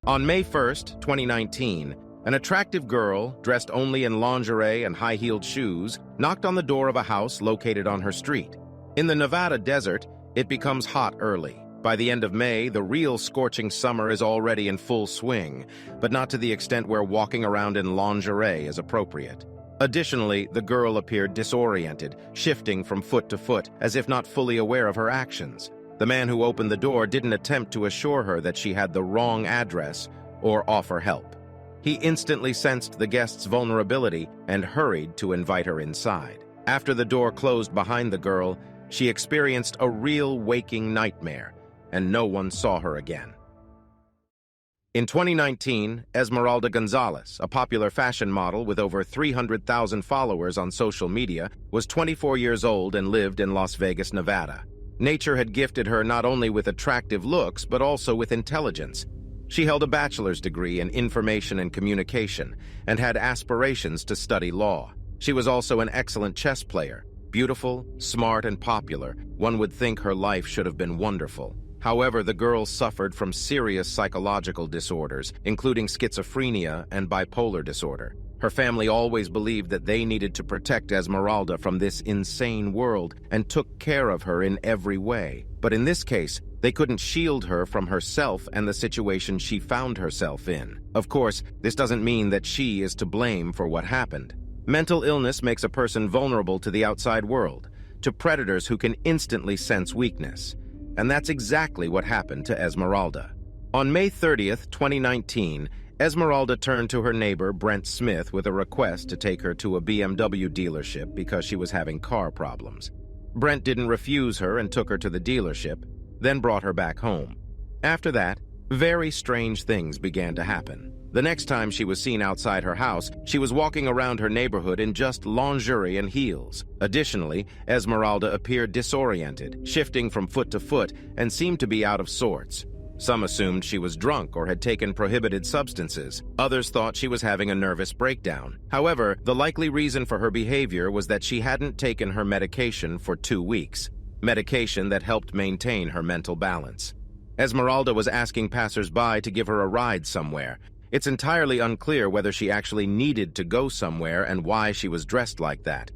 On May 1st, 2019, an attractive girl, dressed only in lingerie and high-heeled shoes, knocked on the door of a house located on her street. In the Nevada desert, it becomes hot early. By the end of May, the real scorching summer is already in full swing, but not to the extent where walking around in lingerie is appropriate. Additionally, the girl appeared disoriented, shifting from foot to foot, as if not fully aware of her actions. The man who opened the door didn't attempt to assure her that she had the wrong address or offer help. He instantly sensed the guest's vulnerability and hurried to invite her inside. After the door closed behind the girl, she experienced a real waking nightmare, and no one saw her again. In 2019, Esmeralda Gonzalez, a popular fashion model with over 300,000 followers on social media, was 24 years old and lived in Las Vegas, Nevada. Nature had gifted her not only with attractive looks, but also with intelligence. She held a bachelor's degree in information and communication and had aspirations to study law. She was also an excellent chess player. Beautiful, smart, and popular, one would think her life should have been wonderful. However, the girl suffered from serious psychological disorders, including schizophrenia and bipolar disorder. Her family always believed that they needed to protect Esmeralda from this insane world and took care of her in every way. But in this case, they couldn't shield her from herself and the situation she found herself in. Of course, this doesn't mean that she is to blame for what happened. Mental illness makes a person vulnerable to the outside world, to predators who can instantly sense weakness. And that's exactly what happened to Esmeralda. On May 30th, 2019, Esmeralda turned to her neighbor, Brent Smith, with a request to take her to a BMW dealership because she was having car problems. Brent didn't refuse her and took her to the dealership, then brought her back home. After that, very strange things began to happen. The next time she was seen outside her house, she was walking around her neighborhood in just lingerie and heels. Additionally, Esmeralda appeared disoriented, shifting from foot to foot, and seemed to be out of sorts. Some assumed she was drunk or had taken prohibited substances. Others thought she was having a nervous breakdown. However, the likely reason for her behavior was that she hadn't taken her medication for 2 weeks, medication that helped maintain her mental balance. Esmeralda was asking passers-by to give her a ride somewhere. It's entirely unclear whether she actually needed to go somewhere and why she was dressed like that.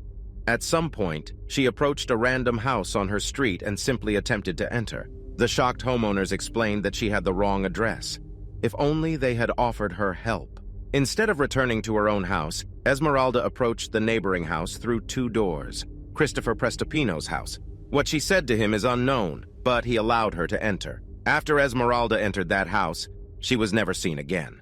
At some point, she approached a random house on her street and simply attempted to enter. The shocked homeowners explained that she had the wrong address. If only they had offered her help. Instead of returning to her own house, Esmeralda approached the neighboring house through 2 doors, Christopher Prestopino's house. What she said to him is unknown, but he allowed her to enter. After Esmeralda entered that house, she was never seen again.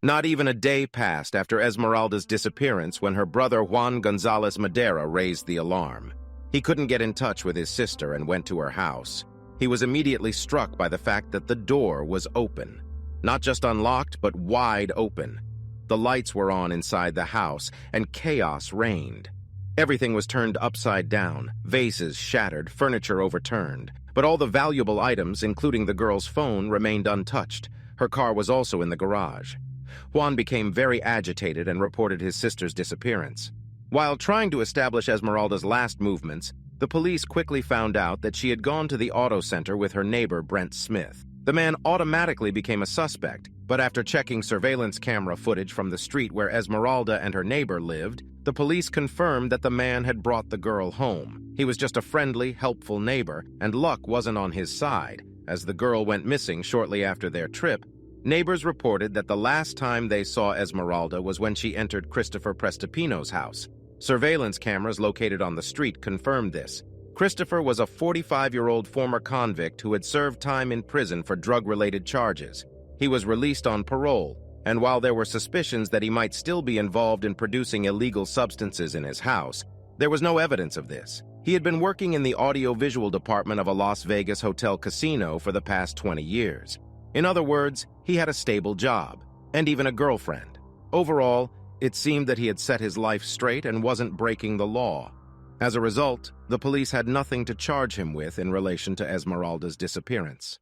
Not even a day passed after Esmeralda's disappearance when her brother Juan Gonzalez Madera raised the alarm. He couldn't get in touch with his sister and went to her house. He was immediately struck by the fact that the door was open. Not just unlocked, but wide open. The lights were on inside the house, and chaos reigned. Everything was turned upside down, vases shattered, furniture overturned. But all the valuable items, including the girl's phone, remained untouched. Her car was also in the garage. Juan became very agitated and reported his sister's disappearance. While trying to establish Esmeralda's last movements, the police quickly found out that she had gone to the auto center with her neighbor, Brent Smith. The man automatically became a suspect, but after checking surveillance camera footage from the street where Esmeralda and her neighbor lived, the police confirmed that the man had brought the girl home. He was just a friendly, helpful neighbor, and luck wasn't on his side. As the girl went missing shortly after their trip, neighbors reported that the last time they saw Esmeralda was when she entered Christopher Prestopino's house. Surveillance cameras located on the street confirmed this. Christopher was a 45-year-old former convict who had served time in prison for drug-related charges. He was released on parole, and while there were suspicions that he might still be involved in producing illegal substances in his house, there was no evidence of this. He had been working in the audio-visual department of a Las Vegas hotel casino for the past 20 years. In other words, he had a stable job, and even a girlfriend. Overall, it seemed that he had set his life straight and wasn't breaking the law. As a result, the police had nothing to charge him with in relation to Esmeralda's disappearance.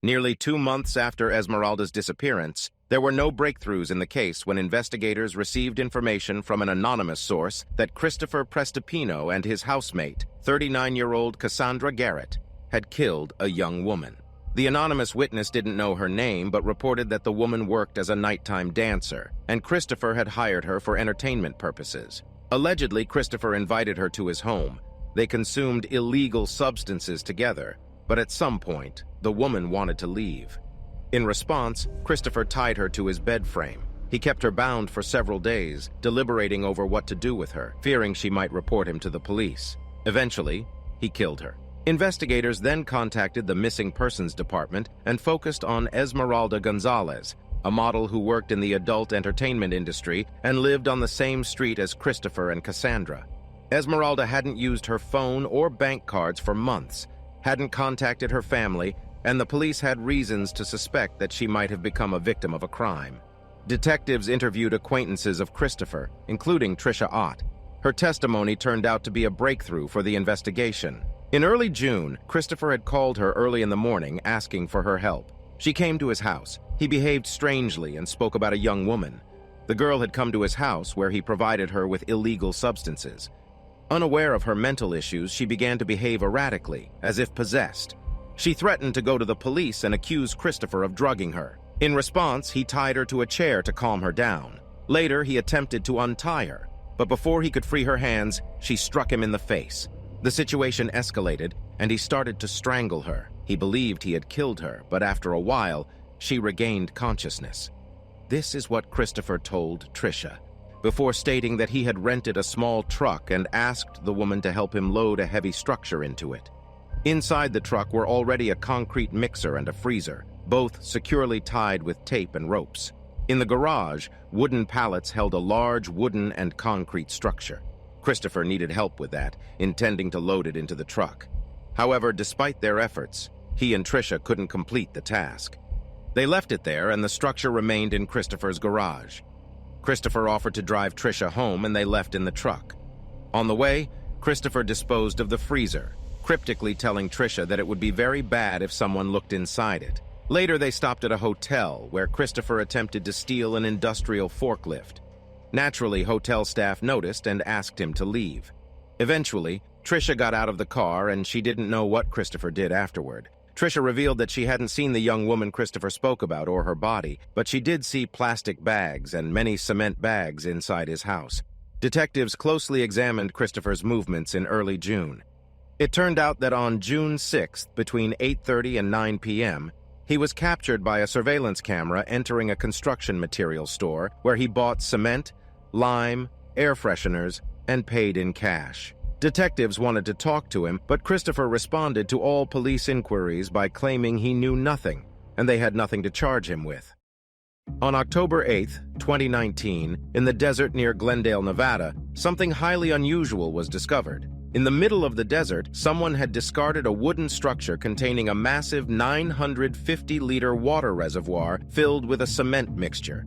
Nearly 2 months after Esmeralda's disappearance, there were no breakthroughs in the case when investigators received information from an anonymous source that Christopher Prestopino and his housemate, 39-year-old Cassandra Garrett, had killed a young woman. The anonymous witness didn't know her name but reported that the woman worked as a nighttime dancer, and Christopher had hired her for entertainment purposes. Allegedly, Christopher invited her to his home. They consumed illegal substances together, but at some point, the woman wanted to leave. In response, Christopher tied her to his bed frame. He kept her bound for several days, deliberating over what to do with her, fearing she might report him to the police. Eventually, he killed her. Investigators then contacted the Missing Persons Department and focused on Esmeralda Gonzalez, a model who worked in the adult entertainment industry and lived on the same street as Christopher and Cassandra. Esmeralda hadn't used her phone or bank cards for months, hadn't contacted her family, and the police had reasons to suspect that she might have become a victim of a crime. Detectives interviewed acquaintances of Christopher, including Trisha Ott. Her testimony turned out to be a breakthrough for the investigation. In early June, Christopher had called her early in the morning asking for her help. She came to his house. He behaved strangely and spoke about a young woman. The girl had come to his house where he provided her with illegal substances. Unaware of her mental issues, she began to behave erratically, as if possessed. She threatened to go to the police and accuse Christopher of drugging her. In response, he tied her to a chair to calm her down. Later, he attempted to untie her, but before he could free her hands, she struck him in the face. The situation escalated, and he started to strangle her. He believed he had killed her, but after a while, she regained consciousness. This is what Christopher told Trisha, before stating that he had rented a small truck and asked the woman to help him load a heavy structure into it. Inside the truck were already a concrete mixer and a freezer, both securely tied with tape and ropes. In the garage, wooden pallets held a large wooden and concrete structure. Christopher needed help with that, intending to load it into the truck. However, despite their efforts, he and Trisha couldn't complete the task. They left it there, and the structure remained in Christopher's garage. Christopher offered to drive Trisha home, and they left in the truck. On the way, Christopher disposed of the freezer, cryptically telling Trisha that it would be very bad if someone looked inside it. Later, they stopped at a hotel where Christopher attempted to steal an industrial forklift. Naturally, hotel staff noticed and asked him to leave. Eventually, Trisha got out of the car, and she didn't know what Christopher did afterward. Trisha revealed that she hadn't seen the young woman Christopher spoke about or her body, but she did see plastic bags and many cement bags inside his house. Detectives closely examined Christopher's movements in early June. It turned out that on June 6th, between 8:30 and 9 p.m., he was captured by a surveillance camera entering a construction materials store where he bought cement, lime, air fresheners, and paid in cash. Detectives wanted to talk to him, but Christopher responded to all police inquiries by claiming he knew nothing, and they had nothing to charge him with. On October 8, 2019, in the desert near Glendale, Nevada, something highly unusual was discovered. In the middle of the desert, someone had discarded a wooden structure containing a massive 950-liter water reservoir filled with a cement mixture.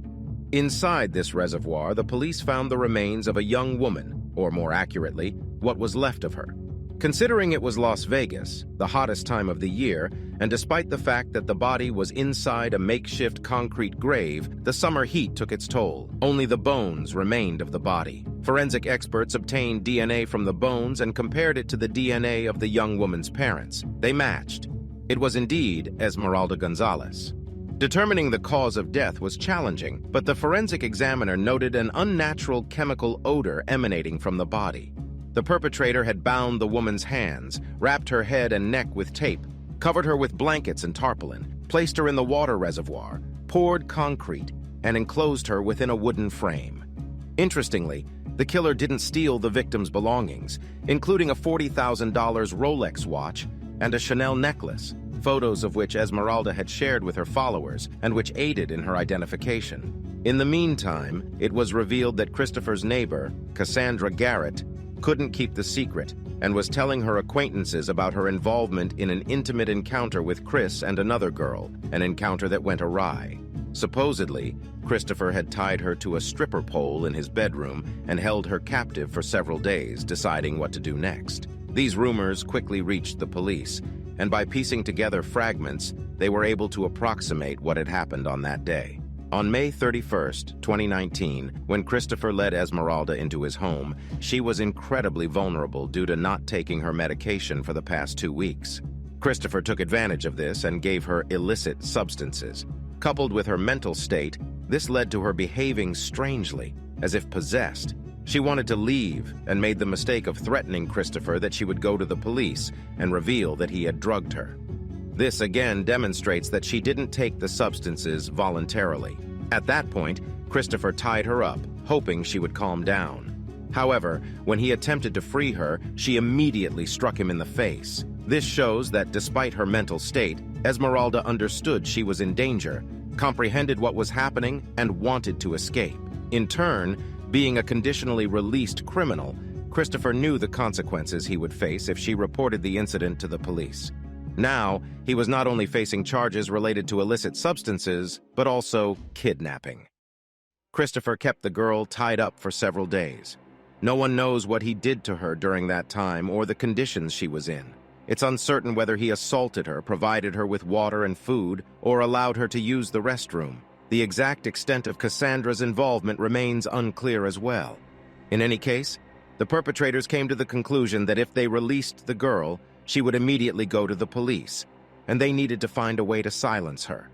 Inside this reservoir, the police found the remains of a young woman, or more accurately, what was left of her. Considering it was Las Vegas, the hottest time of the year, and despite the fact that the body was inside a makeshift concrete grave, the summer heat took its toll. Only the bones remained of the body. Forensic experts obtained DNA from the bones and compared it to the DNA of the young woman's parents. They matched. It was indeed Esmeralda Gonzalez. Determining the cause of death was challenging, but the forensic examiner noted an unnatural chemical odor emanating from the body. The perpetrator had bound the woman's hands, wrapped her head and neck with tape, covered her with blankets and tarpaulin, placed her in the water reservoir, poured concrete, and enclosed her within a wooden frame. Interestingly, the killer didn't steal the victim's belongings, including a $40,000 Rolex watch and a Chanel necklace, photos of which Esmeralda had shared with her followers and which aided in her identification. In the meantime, it was revealed that Christopher's neighbor, Cassandra Garrett, couldn't keep the secret and was telling her acquaintances about her involvement in an intimate encounter with Chris and another girl, an encounter that went awry. Supposedly, Christopher had tied her to a stripper pole in his bedroom and held her captive for several days, deciding what to do next. These rumors quickly reached the police, and by piecing together fragments, they were able to approximate what had happened on that day. On May 31, 2019, when Christopher led Esmeralda into his home, she was incredibly vulnerable due to not taking her medication for the past 2 weeks. Christopher took advantage of this and gave her illicit substances. Coupled with her mental state, this led to her behaving strangely, as if possessed. She wanted to leave and made the mistake of threatening Christopher that she would go to the police and reveal that he had drugged her. This again demonstrates that she didn't take the substances voluntarily. At that point, Christopher tied her up, hoping she would calm down. However, when he attempted to free her, she immediately struck him in the face. This shows that despite her mental state, Esmeralda understood she was in danger, comprehended what was happening, and wanted to escape. In turn, being a conditionally released criminal, Christopher knew the consequences he would face if she reported the incident to the police. Now, he was not only facing charges related to illicit substances, but also kidnapping. Christopher kept the girl tied up for several days. No one knows what he did to her during that time or the conditions she was in. It's uncertain whether he assaulted her, provided her with water and food, or allowed her to use the restroom. The exact extent of Cassandra's involvement remains unclear as well. In any case, the perpetrators came to the conclusion that if they released the girl, she would immediately go to the police, and they needed to find a way to silence her.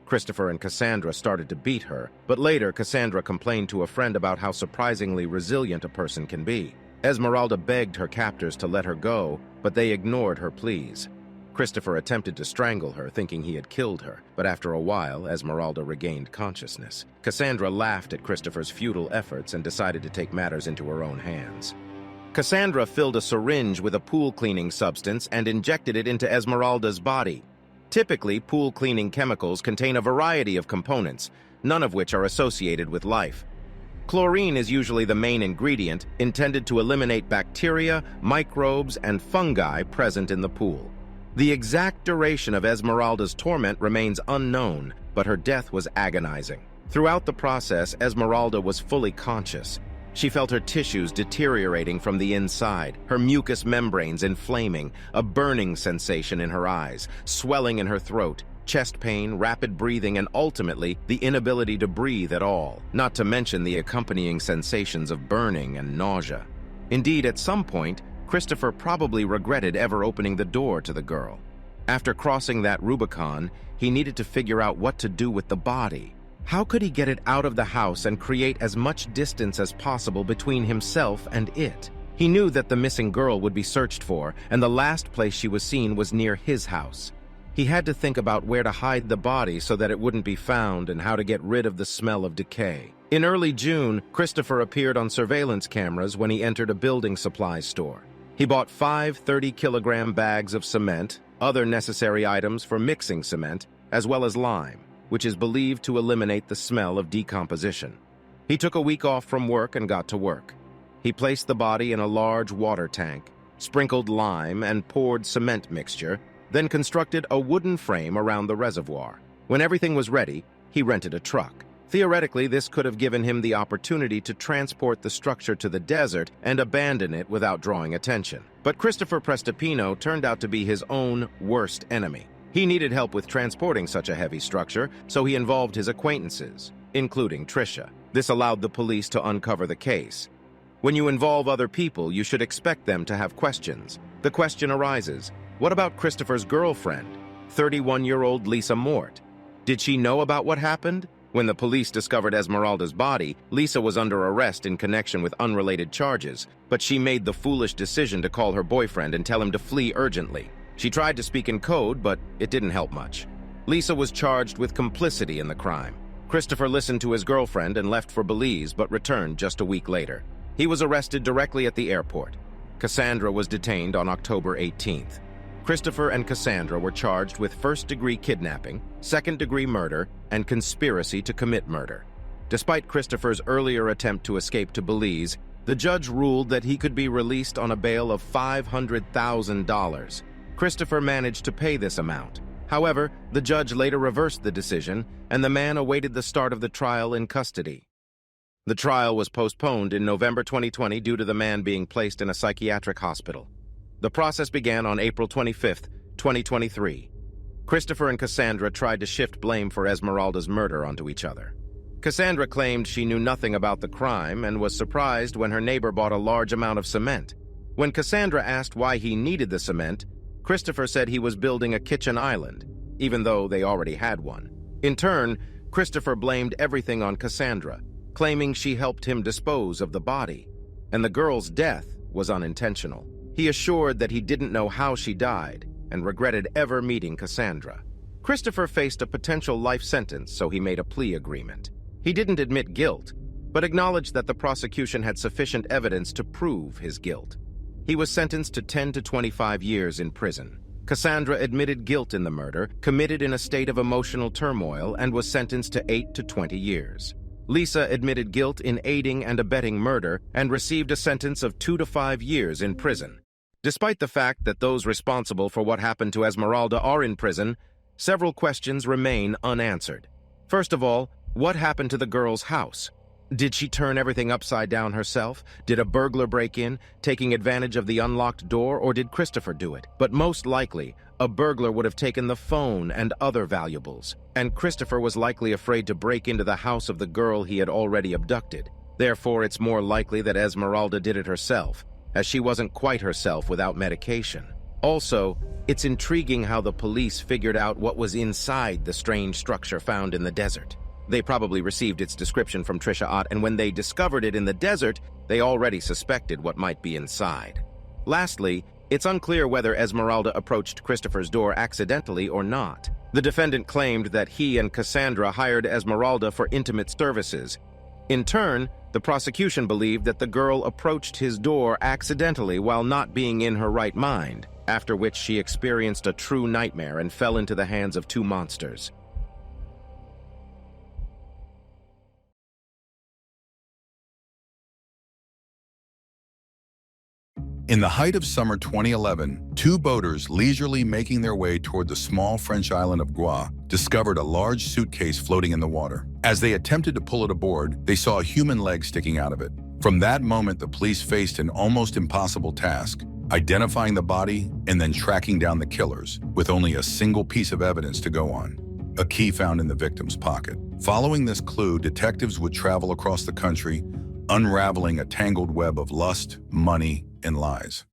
Christopher and Cassandra started to beat her, but later Cassandra complained to a friend about how surprisingly resilient a person can be. Esmeralda begged her captors to let her go, but they ignored her pleas. Christopher attempted to strangle her, thinking he had killed her, but after a while, Esmeralda regained consciousness. Cassandra laughed at Christopher's futile efforts and decided to take matters into her own hands. Cassandra filled a syringe with a pool cleaning substance and injected it into Esmeralda's body. Typically, pool cleaning chemicals contain a variety of components, none of which are associated with life. Chlorine is usually the main ingredient, intended to eliminate bacteria, microbes, and fungi present in the pool. The exact duration of Esmeralda's torment remains unknown, but her death was agonizing. Throughout the process, Esmeralda was fully conscious. She felt her tissues deteriorating from the inside, her mucous membranes inflaming, a burning sensation in her eyes, swelling in her throat, chest pain, rapid breathing, and ultimately the inability to breathe at all, not to mention the accompanying sensations of burning and nausea. Indeed, at some point, Christopher probably regretted ever opening the door to the girl. After crossing that Rubicon, he needed to figure out what to do with the body. How could he get it out of the house and create as much distance as possible between himself and it? He knew that the missing girl would be searched for, and the last place she was seen was near his house. He had to think about where to hide the body so that it wouldn't be found and how to get rid of the smell of decay. In early June, Christopher appeared on surveillance cameras when he entered a building supply store. He bought 5 30-kilogram bags of cement, other necessary items for mixing cement, as well as lime, which is believed to eliminate the smell of decomposition. He took a week off from work and got to work. He placed the body in a large water tank, sprinkled lime and poured cement mixture, then constructed a wooden frame around the reservoir. When everything was ready, he rented a truck. Theoretically, this could have given him the opportunity to transport the structure to the desert and abandon it without drawing attention. But Christopher Prestipino turned out to be his own worst enemy. He needed help with transporting such a heavy structure, so he involved his acquaintances, including Tricia. This allowed the police to uncover the case. When you involve other people, you should expect them to have questions. The question arises, what about Christopher's girlfriend, 31-year-old Lisa Mort? Did she know about what happened? When the police discovered Esmeralda's body, Lisa was under arrest in connection with unrelated charges, but she made the foolish decision to call her boyfriend and tell him to flee urgently. She tried to speak in code, but it didn't help much. Lisa was charged with complicity in the crime. Christopher listened to his girlfriend and left for Belize, but returned just a week later. He was arrested directly at the airport. Cassandra was detained on October 18th. Christopher and Cassandra were charged with first-degree kidnapping, second-degree murder, and conspiracy to commit murder. Despite Christopher's earlier attempt to escape to Belize, the judge ruled that he could be released on a bail of $500,000. Christopher managed to pay this amount. However, the judge later reversed the decision, and the man awaited the start of the trial in custody. The trial was postponed in November 2020 due to the man being placed in a psychiatric hospital. The process began on April 25, 2023. Christopher and Cassandra tried to shift blame for Esmeralda's murder onto each other. Cassandra claimed she knew nothing about the crime and was surprised when her neighbor bought a large amount of cement. When Cassandra asked why he needed the cement, Christopher said he was building a kitchen island, even though they already had one. In turn, Christopher blamed everything on Cassandra, claiming she helped him dispose of the body, and the girl's death was unintentional. He assured that he didn't know how she died and regretted ever meeting Cassandra. Christopher faced a potential life sentence, so he made a plea agreement. He didn't admit guilt, but acknowledged that the prosecution had sufficient evidence to prove his guilt. He was sentenced to 10 to 25 years in prison. Cassandra admitted guilt in the murder, committed in a state of emotional turmoil, and was sentenced to 8 to 20 years. Lisa admitted guilt in aiding and abetting murder and received a sentence of 2 to 5 years in prison. Despite the fact that those responsible for what happened to Esmeralda are in prison, several questions remain unanswered. First of all, what happened to the girl's house? Did she turn everything upside down herself? Did a burglar break in, taking advantage of the unlocked door, or did Christopher do it? But most likely, a burglar would have taken the phone and other valuables, and Christopher was likely afraid to break into the house of the girl he had already abducted. Therefore, it's more likely that Esmeralda did it herself, as she wasn't quite herself without medication. Also, it's intriguing how the police figured out what was inside the strange structure found in the desert. They probably received its description from Trisha Ott, and when they discovered it in the desert, they already suspected what might be inside. Lastly, it's unclear whether Esmeralda approached Christopher's door accidentally or not. The defendant claimed that he and Cassandra hired Esmeralda for intimate services. In turn, the prosecution believed that the girl approached his door accidentally while not being in her right mind, after which she experienced a true nightmare and fell into the hands of two monsters. In the height of summer 2011, two boaters leisurely making their way toward the small French island of Groix discovered a large suitcase floating in the water. As they attempted to pull it aboard, they saw a human leg sticking out of it. From that moment, the police faced an almost impossible task: identifying the body and then tracking down the killers, with only a single piece of evidence to go on: a key found in the victim's pocket. Following this clue, detectives would travel across the country, unraveling a tangled web of lust, money, and lies.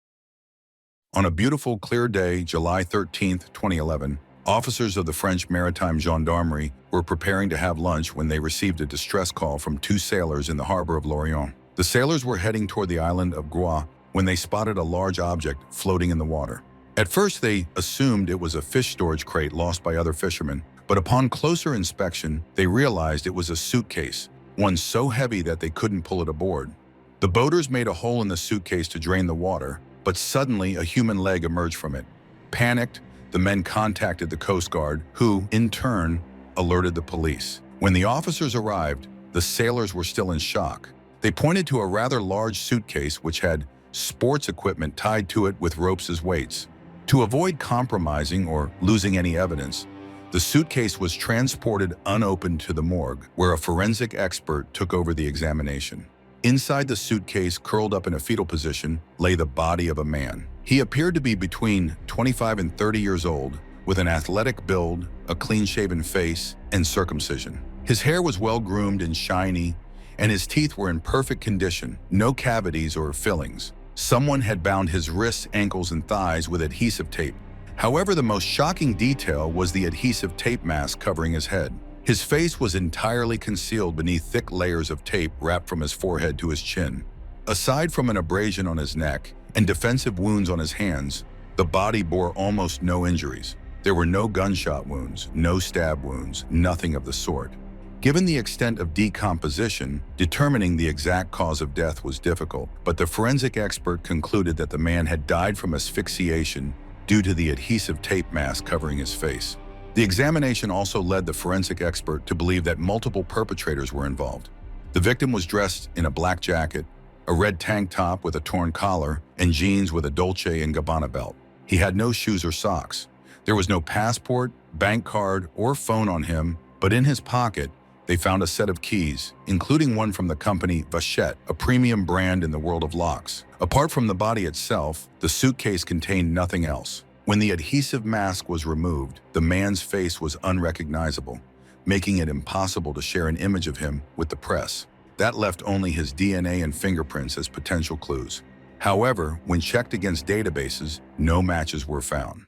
On a beautiful, clear day, July 13, 2011, officers of the French Maritime Gendarmerie were preparing to have lunch when they received a distress call from two sailors in the harbor of Lorient. The sailors were heading toward the island of Groix when they spotted a large object floating in the water. At first, they assumed it was a fish storage crate lost by other fishermen, but upon closer inspection, they realized it was a suitcase, one so heavy that they couldn't pull it aboard. The boaters made a hole in the suitcase to drain the water, but suddenly a human leg emerged from it. Panicked, the men contacted the Coast Guard, who, in turn, alerted the police. When the officers arrived, the sailors were still in shock. They pointed to a rather large suitcase which had sports equipment tied to it with ropes as weights. To avoid compromising or losing any evidence, the suitcase was transported unopened to the morgue, where a forensic expert took over the examination. Inside the suitcase, curled up in a fetal position, lay the body of a man. He appeared to be between 25 and 30 years old, with an athletic build, a clean-shaven face, and circumcision. His hair was well-groomed and shiny, and his teeth were in perfect condition, no cavities or fillings. Someone had bound his wrists, ankles, and thighs with adhesive tape. However, the most shocking detail was the adhesive tape mask covering his head. His face was entirely concealed beneath thick layers of tape wrapped from his forehead to his chin. Aside from an abrasion on his neck and defensive wounds on his hands, the body bore almost no injuries. There were no gunshot wounds, no stab wounds, nothing of the sort. Given the extent of decomposition, determining the exact cause of death was difficult, but the forensic expert concluded that the man had died from asphyxiation due to the adhesive tape mask covering his face. The examination also led the forensic expert to believe that multiple perpetrators were involved. The victim was dressed in a black jacket, a red tank top with a torn collar, and jeans with a Dolce & Gabbana belt. He had no shoes or socks. There was no passport, bank card, or phone on him, but in his pocket, they found a set of keys, including one from the company Vachette, a premium brand in the world of locks. Apart from the body itself, the suitcase contained nothing else. When the adhesive mask was removed, the man's face was unrecognizable, making it impossible to share an image of him with the press. That left only his DNA and fingerprints as potential clues. However, when checked against databases, no matches were found.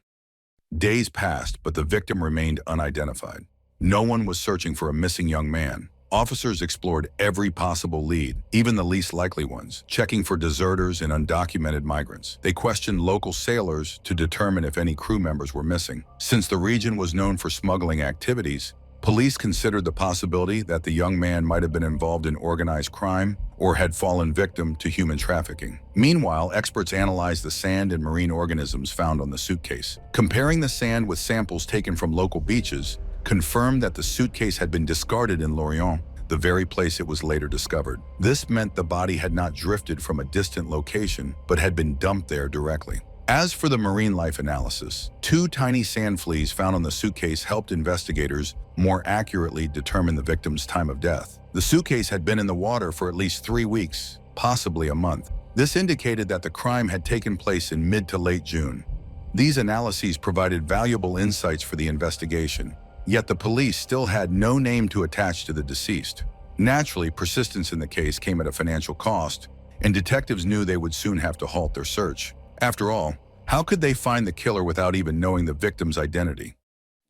Days passed, but the victim remained unidentified. No one was searching for a missing young man. Officers explored every possible lead, even the least likely ones, checking for deserters and undocumented migrants. They questioned local sailors to determine if any crew members were missing. Since the region was known for smuggling activities, police considered the possibility that the young man might have been involved in organized crime or had fallen victim to human trafficking. Meanwhile, experts analyzed the sand and marine organisms found on the suitcase. Comparing the sand with samples taken from local beaches, confirmed that the suitcase had been discarded in Lorient, the very place it was later discovered. This meant the body had not drifted from a distant location, but had been dumped there directly. As for the marine life analysis, 2 tiny sand fleas found on the suitcase helped investigators more accurately determine the victim's time of death. The suitcase had been in the water for at least 3 weeks, possibly a month. This indicated that the crime had taken place in mid to late June. These analyses provided valuable insights for the investigation. Yet the police still had no name to attach to the deceased. Naturally, persistence in the case came at a financial cost, and detectives knew they would soon have to halt their search. After all, how could they find the killer without even knowing the victim's identity?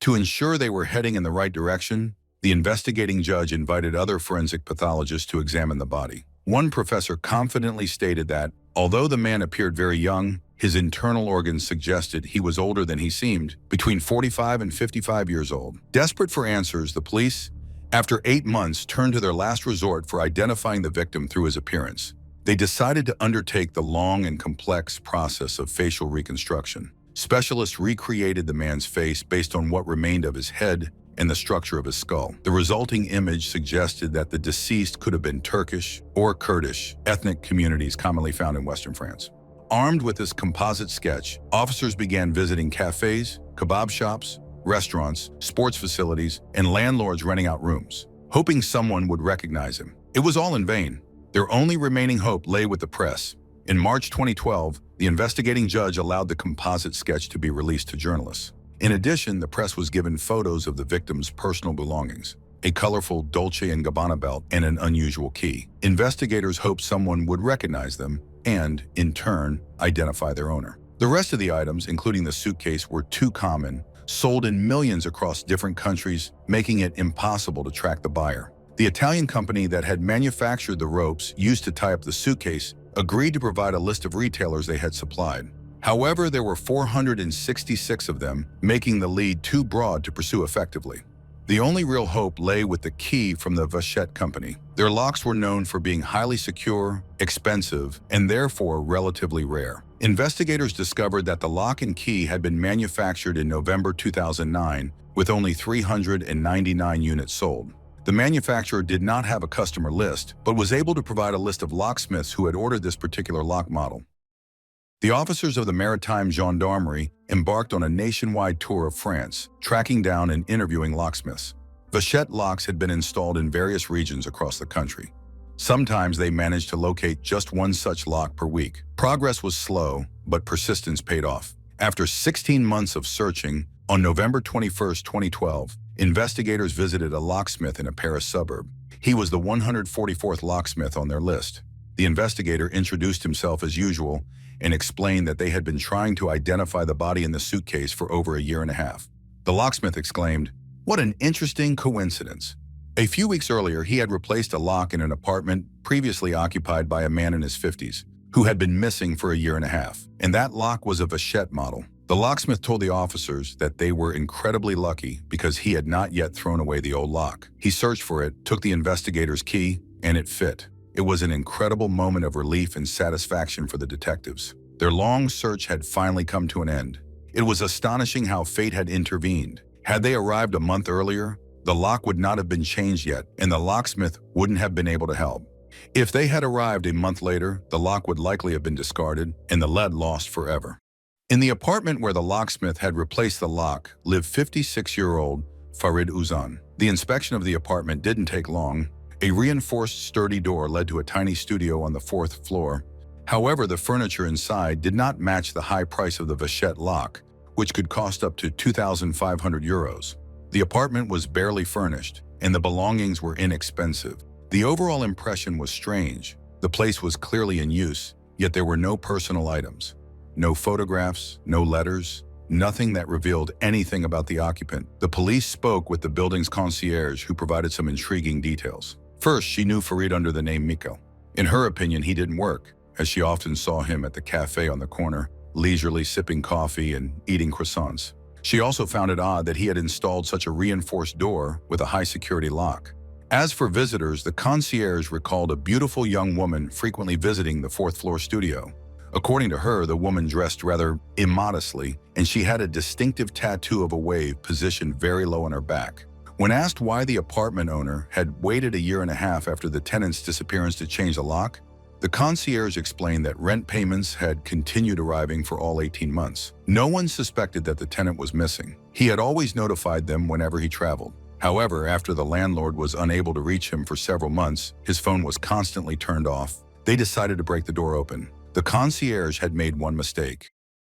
To ensure they were heading in the right direction, the investigating judge invited other forensic pathologists to examine the body. One professor confidently stated that, although the man appeared very young, his internal organs suggested he was older than he seemed, between 45 and 55 years old. Desperate for answers, the police, after 8 months, turned to their last resort for identifying the victim through his appearance. They decided to undertake the long and complex process of facial reconstruction. Specialists recreated the man's face based on what remained of his head and the structure of his skull. The resulting image suggested that the deceased could have been Turkish or Kurdish, ethnic communities commonly found in Western France. Armed with this composite sketch, officers began visiting cafes, kebab shops, restaurants, sports facilities, and landlords renting out rooms, hoping someone would recognize him. It was all in vain. Their only remaining hope lay with the press. In March 2012, the investigating judge allowed the composite sketch to be released to journalists. In addition, the press was given photos of the victim's personal belongings, a colorful Dolce & Gabbana belt, and an unusual key. Investigators hoped someone would recognize them and, in turn, identify their owner. The rest of the items, including the suitcase, were too common, sold in millions across different countries, making it impossible to track the buyer. The Italian company that had manufactured the ropes used to tie up the suitcase agreed to provide a list of retailers they had supplied. However, there were 466 of them, making the lead too broad to pursue effectively. The only real hope lay with the key from the Vachette company. Their locks were known for being highly secure, expensive, and therefore relatively rare. Investigators discovered that the lock and key had been manufactured in November 2009, with only 399 units sold. The manufacturer did not have a customer list, but was able to provide a list of locksmiths who had ordered this particular lock model. The officers of the Maritime Gendarmerie embarked on a nationwide tour of France, tracking down and interviewing locksmiths. Vachette locks had been installed in various regions across the country. Sometimes they managed to locate just one such lock per week. Progress was slow, but persistence paid off. After 16 months of searching, on November 21, 2012, investigators visited a locksmith in a Paris suburb. He was the 144th locksmith on their list. The investigator introduced himself as usual and explained that they had been trying to identify the body in the suitcase for over a year and a half. The locksmith exclaimed, "What an interesting coincidence." A few weeks earlier, he had replaced a lock in an apartment previously occupied by a man in his 50s, who had been missing for a year and a half, and that lock was a Vachette model. The locksmith told the officers that they were incredibly lucky because he had not yet thrown away the old lock. He searched for it, took the investigator's key, and it fit. It was an incredible moment of relief and satisfaction for the detectives. Their long search had finally come to an end. It was astonishing how fate had intervened. Had they arrived a month earlier, the lock would not have been changed yet, and the locksmith wouldn't have been able to help. If they had arrived a month later, the lock would likely have been discarded and the lead lost forever. In the apartment where the locksmith had replaced the lock lived 56-year-old Farid Uzan. The inspection of the apartment didn't take long. A reinforced sturdy door led to a tiny studio on the 4th floor. However, the furniture inside did not match the high price of the Vachette lock, which could cost up to 2,500 euros. The apartment was barely furnished, and the belongings were inexpensive. The overall impression was strange. The place was clearly in use, Yet there were no personal items, no photographs, no letters, nothing that revealed anything about the occupant. The police spoke with the building's concierge, who provided some intriguing details. First, she knew Farid under the name Miko. In her opinion, he didn't work, as she often saw him at the cafe on the corner, leisurely sipping coffee and eating croissants. She also found it odd that he had installed such a reinforced door with a high-security lock. As for visitors, the concierge recalled a beautiful young woman frequently visiting the fourth-floor studio. According to her, the woman dressed rather immodestly, and she had a distinctive tattoo of a wave positioned very low on her back. When asked why the apartment owner had waited a year and a half after the tenant's disappearance to change the lock, the concierge explained that rent payments had continued arriving for all 18 months. No one suspected that the tenant was missing. He had always notified them whenever he traveled. However, after the landlord was unable to reach him for several months, his phone was constantly turned off. They decided to break the door open. The concierge had made one mistake.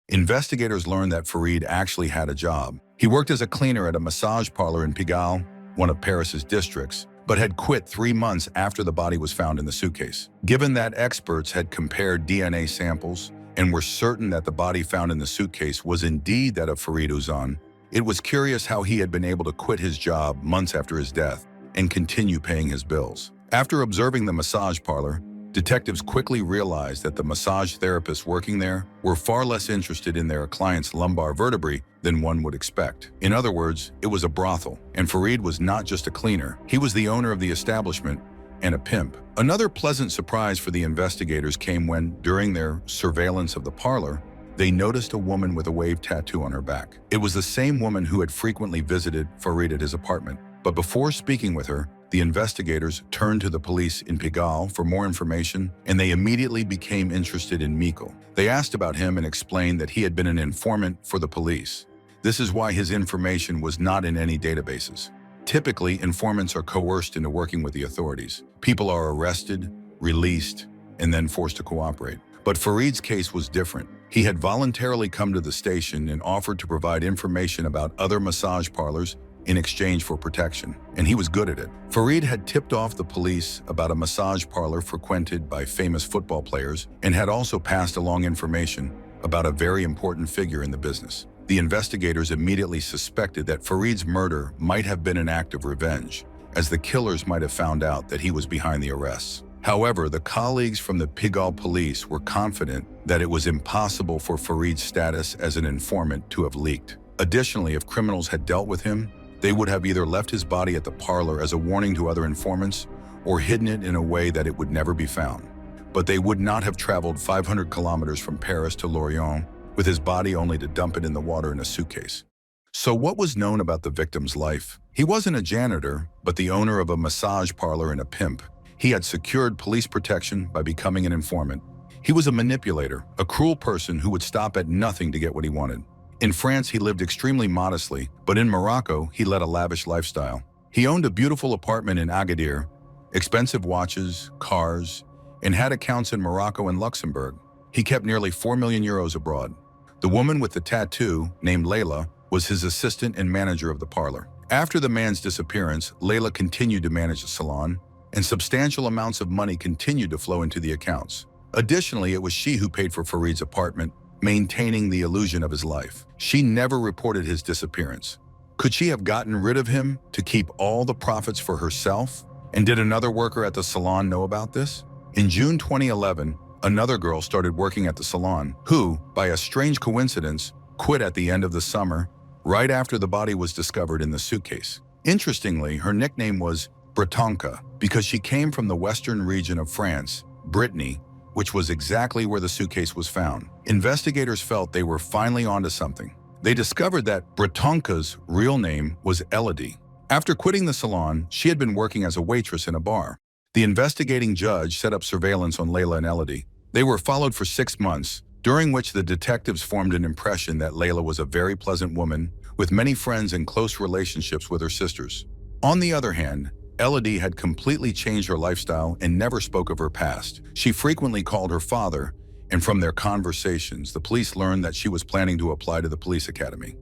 Investigators learned that Farid actually had a job. He worked as a cleaner at a massage parlor in Pigalle, one of Paris's districts, but had quit 3 months after the body was found in the suitcase. Given that experts had compared DNA samples and were certain that the body found in the suitcase was indeed that of Farid Ouzan, it was curious how he had been able to quit his job months after his death and continue paying his bills. After observing the massage parlor, detectives quickly realized that the massage therapists working there were far less interested in their client's lumbar vertebrae than one would expect. In other words, it was a brothel, and Farid was not just a cleaner. He was the owner of the establishment and a pimp. Another pleasant surprise for the investigators came when, during their surveillance of the parlor, they noticed a woman with a wave tattoo on her back. It was the same woman who had frequently visited Farid at his apartment. But before speaking with her, the investigators turned to the police in Pigalle for more information, and they immediately became interested in Miko. They asked about him and explained that he had been an informant for the police. This is why his information was not in any databases. Typically, informants are coerced into working with the authorities. People are arrested, released, and then forced to cooperate. But Farid's case was different. He had voluntarily come to the station and offered to provide information about other massage parlors in exchange for protection, and he was good at it. Farid had tipped off the police about a massage parlor frequented by famous football players and had also passed along information about a very important figure in the business. The investigators immediately suspected that Farid's murder might have been an act of revenge, as the killers might have found out that he was behind the arrests. However, the colleagues from the Pigalle police were confident that it was impossible for Farid's status as an informant to have leaked. Additionally, if criminals had dealt with him, they would have either left his body at the parlor as a warning to other informants or hidden it in a way that it would never be found. But they would not have traveled 500 kilometers from Paris to Lorient with his body only to dump it in the water in a suitcase. So what was known about the victim's life? He wasn't a janitor, but the owner of a massage parlor and a pimp. He had secured police protection by becoming an informant. He was a manipulator, a cruel person who would stop at nothing to get what he wanted. In France, he lived extremely modestly, but in Morocco, he led a lavish lifestyle. He owned a beautiful apartment in Agadir, expensive watches, cars, and had accounts in Morocco and Luxembourg. He kept nearly 4 million euros abroad. The woman with the tattoo, named Layla, was his assistant and manager of the parlor. After the man's disappearance, Layla continued to manage the salon, and substantial amounts of money continued to flow into the accounts. Additionally, it was she who paid for Farid's apartment, maintaining the illusion of his life. She never reported his disappearance. Could she have gotten rid of him to keep all the profits for herself? And did another worker at the salon know about this? In June 2011, another girl started working at the salon, who, by a strange coincidence, quit at the end of the summer, right after the body was discovered in the suitcase. Interestingly, her nickname was Bretonka, because she came from the western region of France, Brittany, which was exactly where the suitcase was found. Investigators felt they were finally onto something. They discovered that Bretonka's real name was Elodie. After quitting the salon, she had been working as a waitress in a bar. The investigating judge set up surveillance on Layla and Elodie. They were followed for 6 months, during which the detectives formed an impression that Layla was a very pleasant woman with many friends and close relationships with her sisters. On the other hand, Elodie had completely changed her lifestyle and never spoke of her past. She frequently called her father, and from their conversations, the police learned that she was planning to apply to the police academy.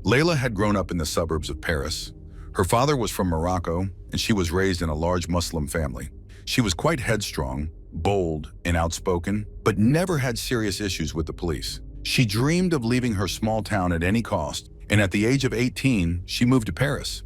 Layla had grown up in the suburbs of Paris. Her father was from Morocco, and she was raised in a large Muslim family. She was quite headstrong, bold, and outspoken, but never had serious issues with the police. She dreamed of leaving her small town at any cost, and at the age of 18, she moved to Paris.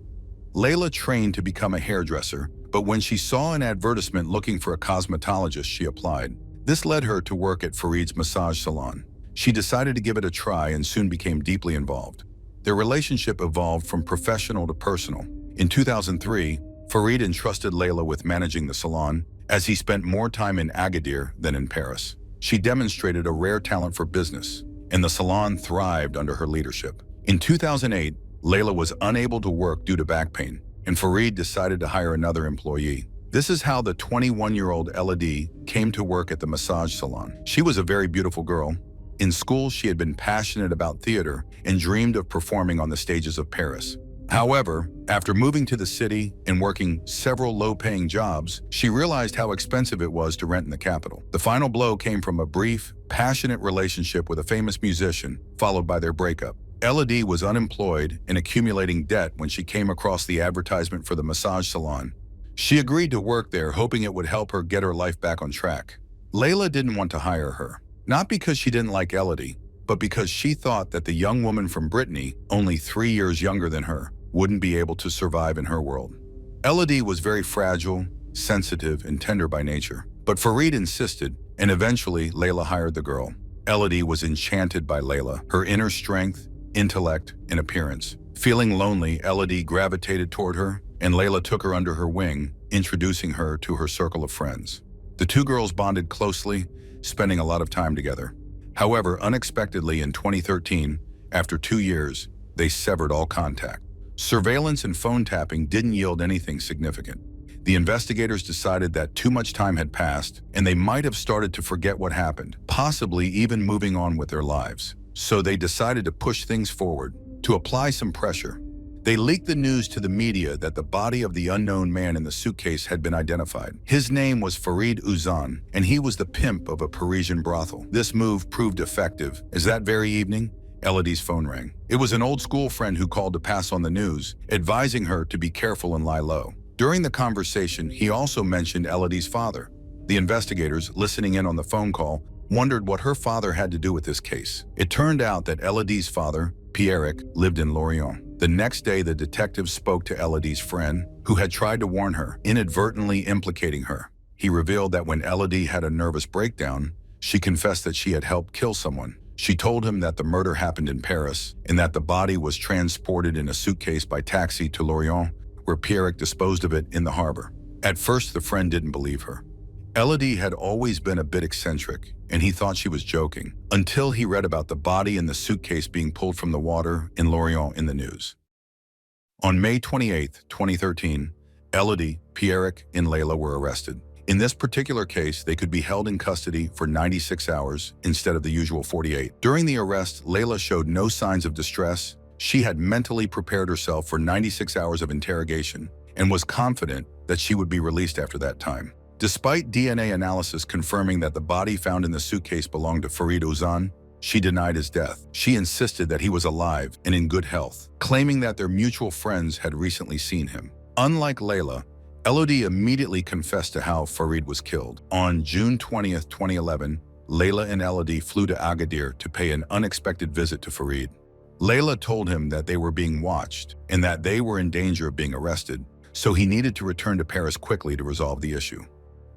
Layla trained to become a hairdresser, but when she saw an advertisement looking for a cosmetologist, she applied. This led her to work at Farid's massage salon. She decided to give it a try and soon became deeply involved. Their relationship evolved from professional to personal. In 2003, Farid entrusted Layla with managing the salon, as he spent more time in Agadir than in Paris. She demonstrated a rare talent for business, and the salon thrived under her leadership. In 2008, Layla was unable to work due to back pain, and Farid decided to hire another employee. This is how the 21-year-old Elodie came to work at the massage salon. She was a very beautiful girl. In school, she had been passionate about theater and dreamed of performing on the stages of Paris. However, after moving to the city and working several low-paying jobs, she realized how expensive it was to rent in the capital. The final blow came from a brief, passionate relationship with a famous musician, followed by their breakup. Elodie was unemployed and accumulating debt when she came across the advertisement for the massage salon. She agreed to work there, hoping it would help her get her life back on track. Layla didn't want to hire her, not because she didn't like Elodie, but because she thought that the young woman from Brittany, only 3 years younger than her, wouldn't be able to survive in her world. Elodie was very fragile, sensitive, and tender by nature, but Farid insisted, and eventually Layla hired the girl. Elodie was enchanted by Layla, her inner strength, intellect, and appearance. Feeling lonely, Elodie gravitated toward her, and Layla took her under her wing, introducing her to her circle of friends. The two girls bonded closely, spending a lot of time together. However, unexpectedly in 2013, after 2 years, they severed all contact. Surveillance and phone tapping didn't yield anything significant. The investigators decided that too much time had passed, and they might have started to forget what happened, possibly even moving on with their lives. So they decided to push things forward, to apply some pressure. They leaked the news to the media that the body of the unknown man in the suitcase had been identified. His name was Farid Ouzan, and he was the pimp of a Parisian brothel. This move proved effective, as that very evening, Elodie's phone rang. It was an old school friend who called to pass on the news, advising her to be careful and lie low. During the conversation, he also mentioned Elodie's father. The investigators, listening in on the phone call, wondered what her father had to do with this case. It turned out that Elodie's father, Pierrick, lived in Lorient. The next day, the detectives spoke to Elodie's friend, who had tried to warn her, inadvertently implicating her. He revealed that when Elodie had a nervous breakdown, she confessed that she had helped kill someone. She told him that the murder happened in Paris and that the body was transported in a suitcase by taxi to Lorient, where Pierrick disposed of it in the harbor. At first, the friend didn't believe her. Elodie had always been a bit eccentric, and he thought she was joking, until he read about the body in the suitcase being pulled from the water in Lorient in the news. On May 28, 2013, Elodie, Pierrick, and Layla were arrested. In this particular case, they could be held in custody for 96 hours instead of the usual 48. During the arrest, Layla showed no signs of distress. She had mentally prepared herself for 96 hours of interrogation and was confident that she would be released after that time. Despite DNA analysis confirming that the body found in the suitcase belonged to Farid Ouzan, she denied his death. She insisted that he was alive and in good health, claiming that their mutual friends had recently seen him. Unlike Layla, Elodie immediately confessed to how Farid was killed. On June 20th, 2011, Layla and Elodie flew to Agadir to pay an unexpected visit to Farid. Layla told him that they were being watched and that they were in danger of being arrested, so he needed to return to Paris quickly to resolve the issue.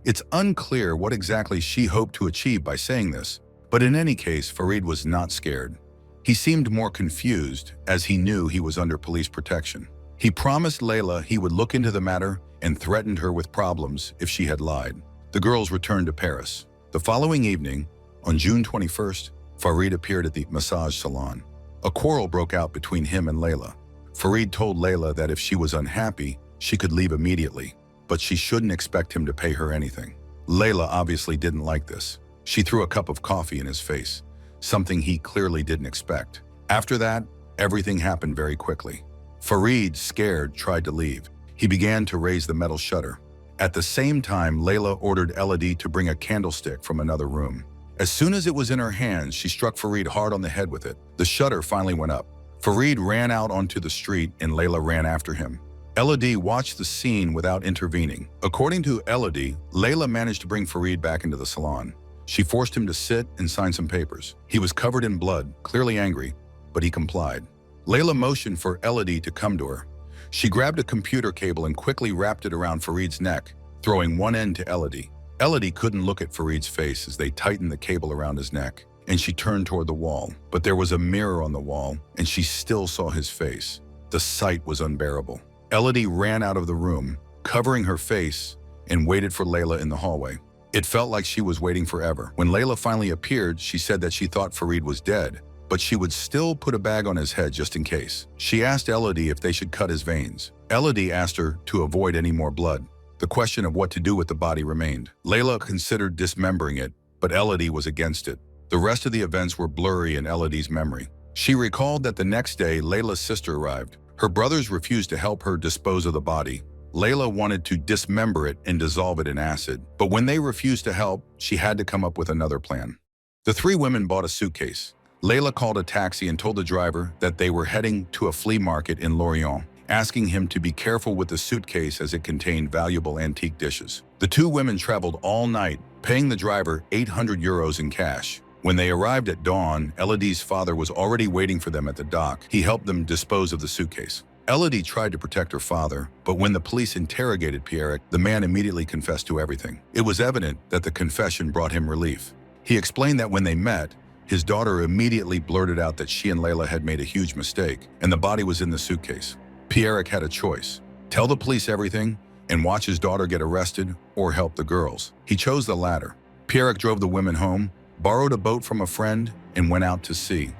It's unclear what exactly she hoped to achieve by saying this, but in any case, Farid was not scared. He seemed more confused, as he knew he was under police protection. He promised Layla he would look into the matter and threatened her with problems if she had lied. The girls returned to Paris. The following evening, on June 21st, Farid appeared at the massage salon. A quarrel broke out between him and Layla. Farid told Layla that if she was unhappy, she could leave immediately, but she shouldn't expect him to pay her anything. Layla obviously didn't like this. She threw a cup of coffee in his face, something he clearly didn't expect. After that, everything happened very quickly. Farid, scared, tried to leave. He began to raise the metal shutter. At the same time, Layla ordered Elodie to bring a candlestick from another room. As soon as it was in her hands, she struck Farid hard on the head with it. The shutter finally went up. Farid ran out onto the street and Layla ran after him. Elodie watched the scene without intervening. According to Elodie, Layla managed to bring Fareed back into the salon. She forced him to sit and sign some papers. He was covered in blood, clearly angry, but he complied. Layla motioned for Elodie to come to her. She grabbed a computer cable and quickly wrapped it around Fareed's neck, throwing one end to Elodie. Elodie couldn't look at Fareed's face as they tightened the cable around his neck, and she turned toward the wall. But there was a mirror on the wall, and she still saw his face. The sight was unbearable. Elodie ran out of the room, covering her face, and waited for Layla in the hallway. It felt like she was waiting forever. When Layla finally appeared, she said that she thought Fareed was dead, but she would still put a bag on his head just in case. She asked Elodie if they should cut his veins. Elodie asked her to avoid any more blood. The question of what to do with the body remained. Layla considered dismembering it, but Elodie was against it. The rest of the events were blurry in Elodie's memory. She recalled that the next day, Layla's sister arrived. Her brothers refused to help her dispose of the body. Layla wanted to dismember it and dissolve it in acid, but when they refused to help, she had to come up with another plan. The three women bought a suitcase. Layla called a taxi and told the driver that they were heading to a flea market in Lorient, asking him to be careful with the suitcase as it contained valuable antique dishes. The two women traveled all night, paying the driver 800 euros in cash. When they arrived at dawn, Elodie's father was already waiting for them at the dock. He helped them dispose of the suitcase. Elodie tried to protect her father, but when the police interrogated Pierre, the man immediately confessed to everything. It was evident that the confession brought him relief. He explained that when they met, his daughter immediately blurted out that she and Layla had made a huge mistake, and the body was in the suitcase. Pierre had a choice: tell the police everything and watch his daughter get arrested, or help the girls. He chose the latter. Pierre drove the women home, borrowed a boat from a friend, and went out to sea.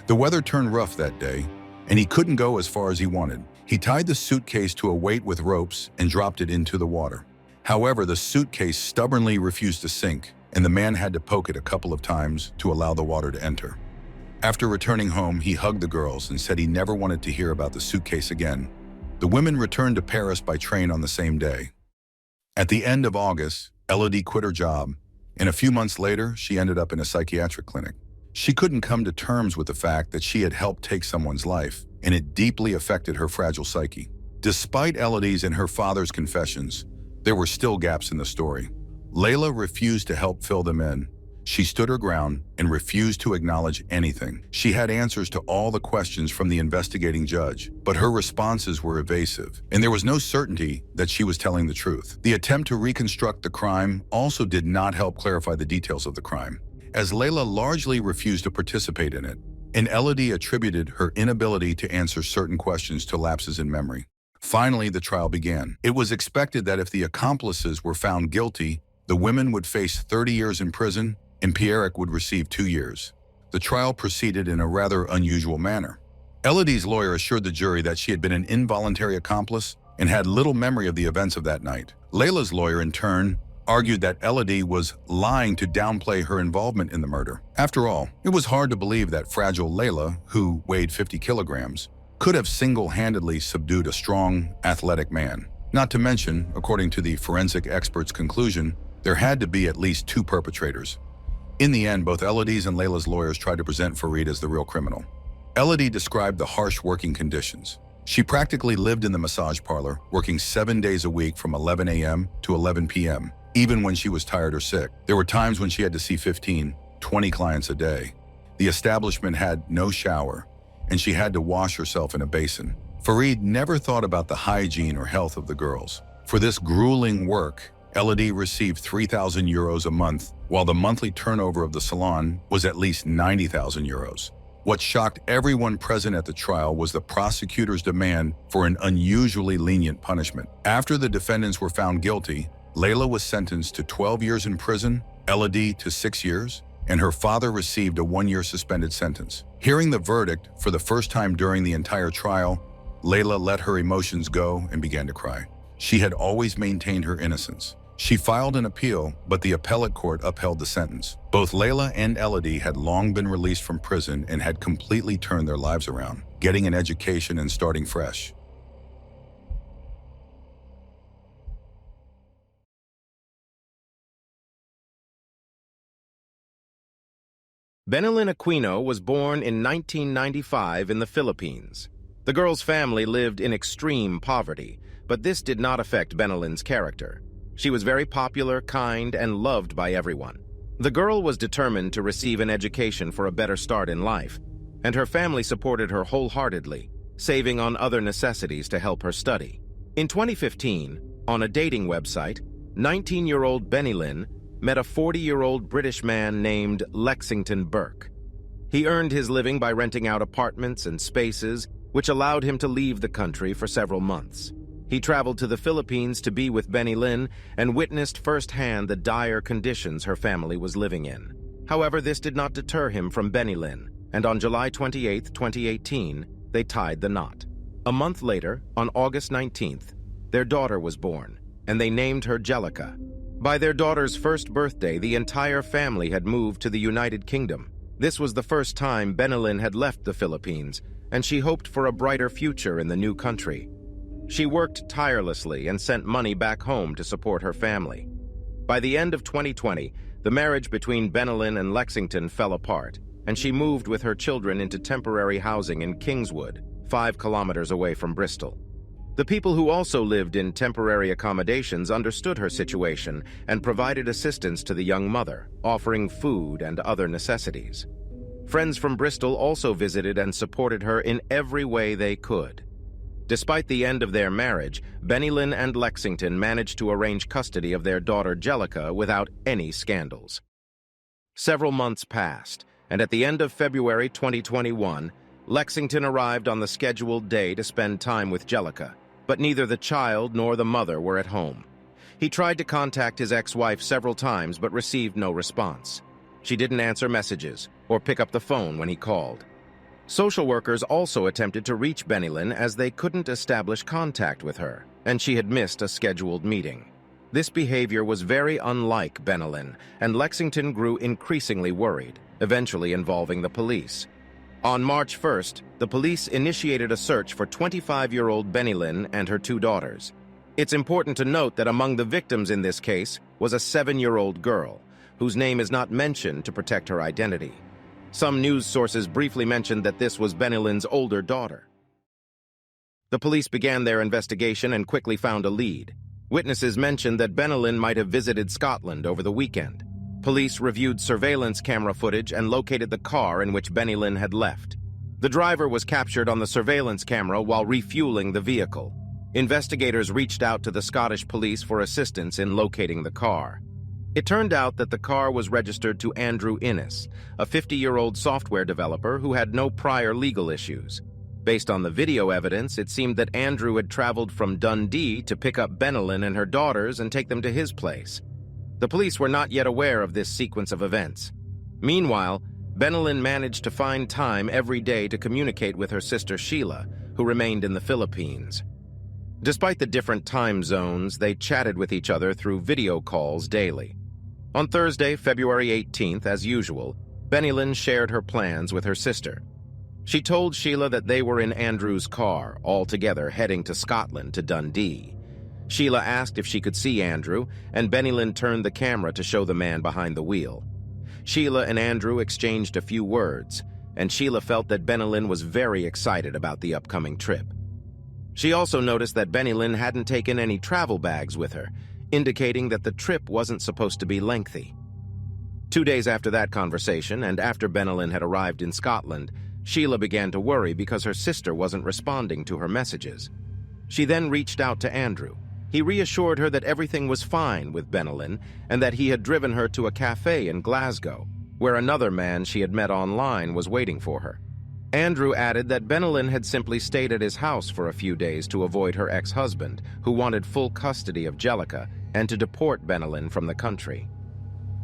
The weather turned rough that day, and he couldn't go as far as he wanted. He tied the suitcase to a weight with ropes and dropped it into the water. However, the suitcase stubbornly refused to sink, and the man had to poke it a couple of times to allow the water to enter. After returning home, he hugged the girls and said he never wanted to hear about the suitcase again. The women returned to Paris by train on the same day. At the end of August, Elodie quit her job, and a few months later, she ended up in a psychiatric clinic. She couldn't come to terms with the fact that she had helped take someone's life, and it deeply affected her fragile psyche. Despite Elodie's and her father's confessions, there were still gaps in the story. Layla refused to help fill them in. She stood her ground and refused to acknowledge anything. She had answers to all the questions from the investigating judge, but her responses were evasive, and there was no certainty that she was telling the truth. The attempt to reconstruct the crime also did not help clarify the details of the crime, as Layla largely refused to participate in it, and Elodie attributed her inability to answer certain questions to lapses in memory. Finally, the trial began. It was expected that if the accomplices were found guilty, the women would face 30 years in prison, and Pierre would receive 2 years. The trial proceeded in a rather unusual manner. Elodie's lawyer assured the jury that she had been an involuntary accomplice and had little memory of the events of that night. Layla's lawyer, in turn, argued that Elodie was lying to downplay her involvement in the murder. After all, it was hard to believe that fragile Layla, who weighed 50 kilograms, could have single-handedly subdued a strong, athletic man. Not to mention, according to the forensic expert's conclusion, there had to be at least 2 perpetrators. In the end, both Elodie's and Layla's lawyers tried to present Fareed as the real criminal. Elodie described the harsh working conditions. She practically lived in the massage parlor, working 7 days a week from 11 a.m. to 11 p.m., even when she was tired or sick. There were times when she had to see 15, 20 clients a day. The establishment had no shower, and she had to wash herself in a basin. Fareed never thought about the hygiene or health of the girls. For this grueling work, Elodie received 3,000 euros a month, while the monthly turnover of the salon was at least 90,000 euros. What shocked everyone present at the trial was the prosecutor's demand for an unusually lenient punishment. After the defendants were found guilty, Layla was sentenced to 12 years in prison, Elodie to 6 years, and her father received a 1-year suspended sentence. Hearing the verdict for the first time during the entire trial, Layla let her emotions go and began to cry. She had always maintained her innocence. She filed an appeal, but the appellate court upheld the sentence. Both Layla and Elodie had long been released from prison and had completely turned their lives around, getting an education and starting fresh. Benilyn Aquino was born in 1995 in the Philippines. The girl's family lived in extreme poverty, but this did not affect Benelyn's character. She was very popular, kind, and loved by everyone. The girl was determined to receive an education for a better start in life, and her family supported her wholeheartedly, saving on other necessities to help her study. In 2015, on a dating website, 19-year-old Benelyn met a 40-year-old British man named Lexington Burke. He earned his living by renting out apartments and spaces, which allowed him to leave the country for several months. He traveled to the Philippines to be with Benelyn and witnessed firsthand the dire conditions her family was living in. However, this did not deter him from Benelyn, and on July 28, 2018, they tied the knot. A month later, on August 19th, their daughter was born, and they named her Jellica. By their daughter's first birthday, the entire family had moved to the United Kingdom. This was the first time Benelyn had left the Philippines, and she hoped for a brighter future in the new country. She worked tirelessly and sent money back home to support her family. By the end of 2020, the marriage between Benelyn and Lexington fell apart, and she moved with her children into temporary housing in Kingswood, 5 kilometers away from Bristol. The people who also lived in temporary accommodations understood her situation and provided assistance to the young mother, offering food and other necessities. Friends from Bristol also visited and supported her in every way they could. Despite the end of their marriage, Benelyn and Lexington managed to arrange custody of their daughter Jellica without any scandals. Several months passed, and at the end of February 2021, Lexington arrived on the scheduled day to spend time with Jellica, but neither the child nor the mother were at home. He tried to contact his ex-wife several times but received no response. She didn't answer messages or pick up the phone when he called. Social workers also attempted to reach Benelyn as they couldn't establish contact with her, and she had missed a scheduled meeting. This behavior was very unlike Benelyn, and Lexington grew increasingly worried, eventually involving the police. On March 1st, the police initiated a search for 25-year-old Benelyn and her 2 daughters. It's important to note that among the victims in this case was a 7-year-old girl, whose name is not mentioned to protect her identity. Some news sources briefly mentioned that this was Benelyn's older daughter. The police began their investigation and quickly found a lead. Witnesses mentioned that Benelyn might have visited Scotland over the weekend. Police reviewed surveillance camera footage and located the car in which Benelyn had left. The driver was captured on the surveillance camera while refueling the vehicle. Investigators reached out to the Scottish police for assistance in locating the car. It turned out that the car was registered to Andrew Innes, a 50-year-old software developer who had no prior legal issues. Based on the video evidence, it seemed that Andrew had traveled from Dundee to pick up Benelyn and her daughters and take them to his place. The police were not yet aware of this sequence of events. Meanwhile, Benelyn managed to find time every day to communicate with her sister Sheila, who remained in the Philippines. Despite the different time zones, they chatted with each other through video calls daily. On Thursday, February 18th, as usual, Benelyn shared her plans with her sister. She told Sheila that they were in Andrew's car, all together heading to Scotland to Dundee. Sheila asked if she could see Andrew, and Benelyn turned the camera to show the man behind the wheel. Sheila and Andrew exchanged a few words, and Sheila felt that Benelyn was very excited about the upcoming trip. She also noticed that Benelyn hadn't taken any travel bags with her, indicating that the trip wasn't supposed to be lengthy. 2 days after that conversation, and after Benelyn had arrived in Scotland, Sheila began to worry because her sister wasn't responding to her messages. She then reached out to Andrew. He reassured her that everything was fine with Benelyn and that he had driven her to a cafe in Glasgow, where another man she had met online was waiting for her. Andrew added that Benelyn had simply stayed at his house for a few days to avoid her ex-husband, who wanted full custody of Jellica, and to deport Benelyn from the country.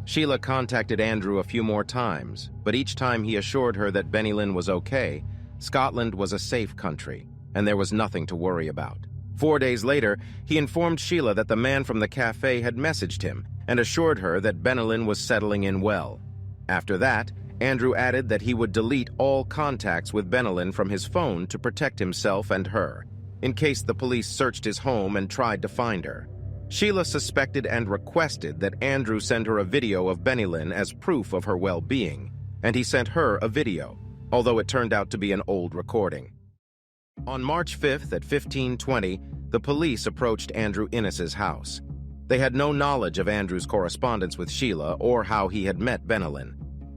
Sheila contacted Andrew a few more times, but each time he assured her that Benelyn was okay, Scotland was a safe country, and there was nothing to worry about. 4 days later, he informed Sheila that the man from the cafe had messaged him and assured her that Benelyn was settling in well. After that, Andrew added that he would delete all contacts with Benelyn from his phone to protect himself and her, in case the police searched his home and tried to find her. Sheila suspected and requested that Andrew send her a video of Benelyn as proof of her well-being, and he sent her a video, although it turned out to be an old recording. On March 5th at 15:20, the police approached Andrew Innes's house. They had no knowledge of Andrew's correspondence with Sheila or how he had met Benelin.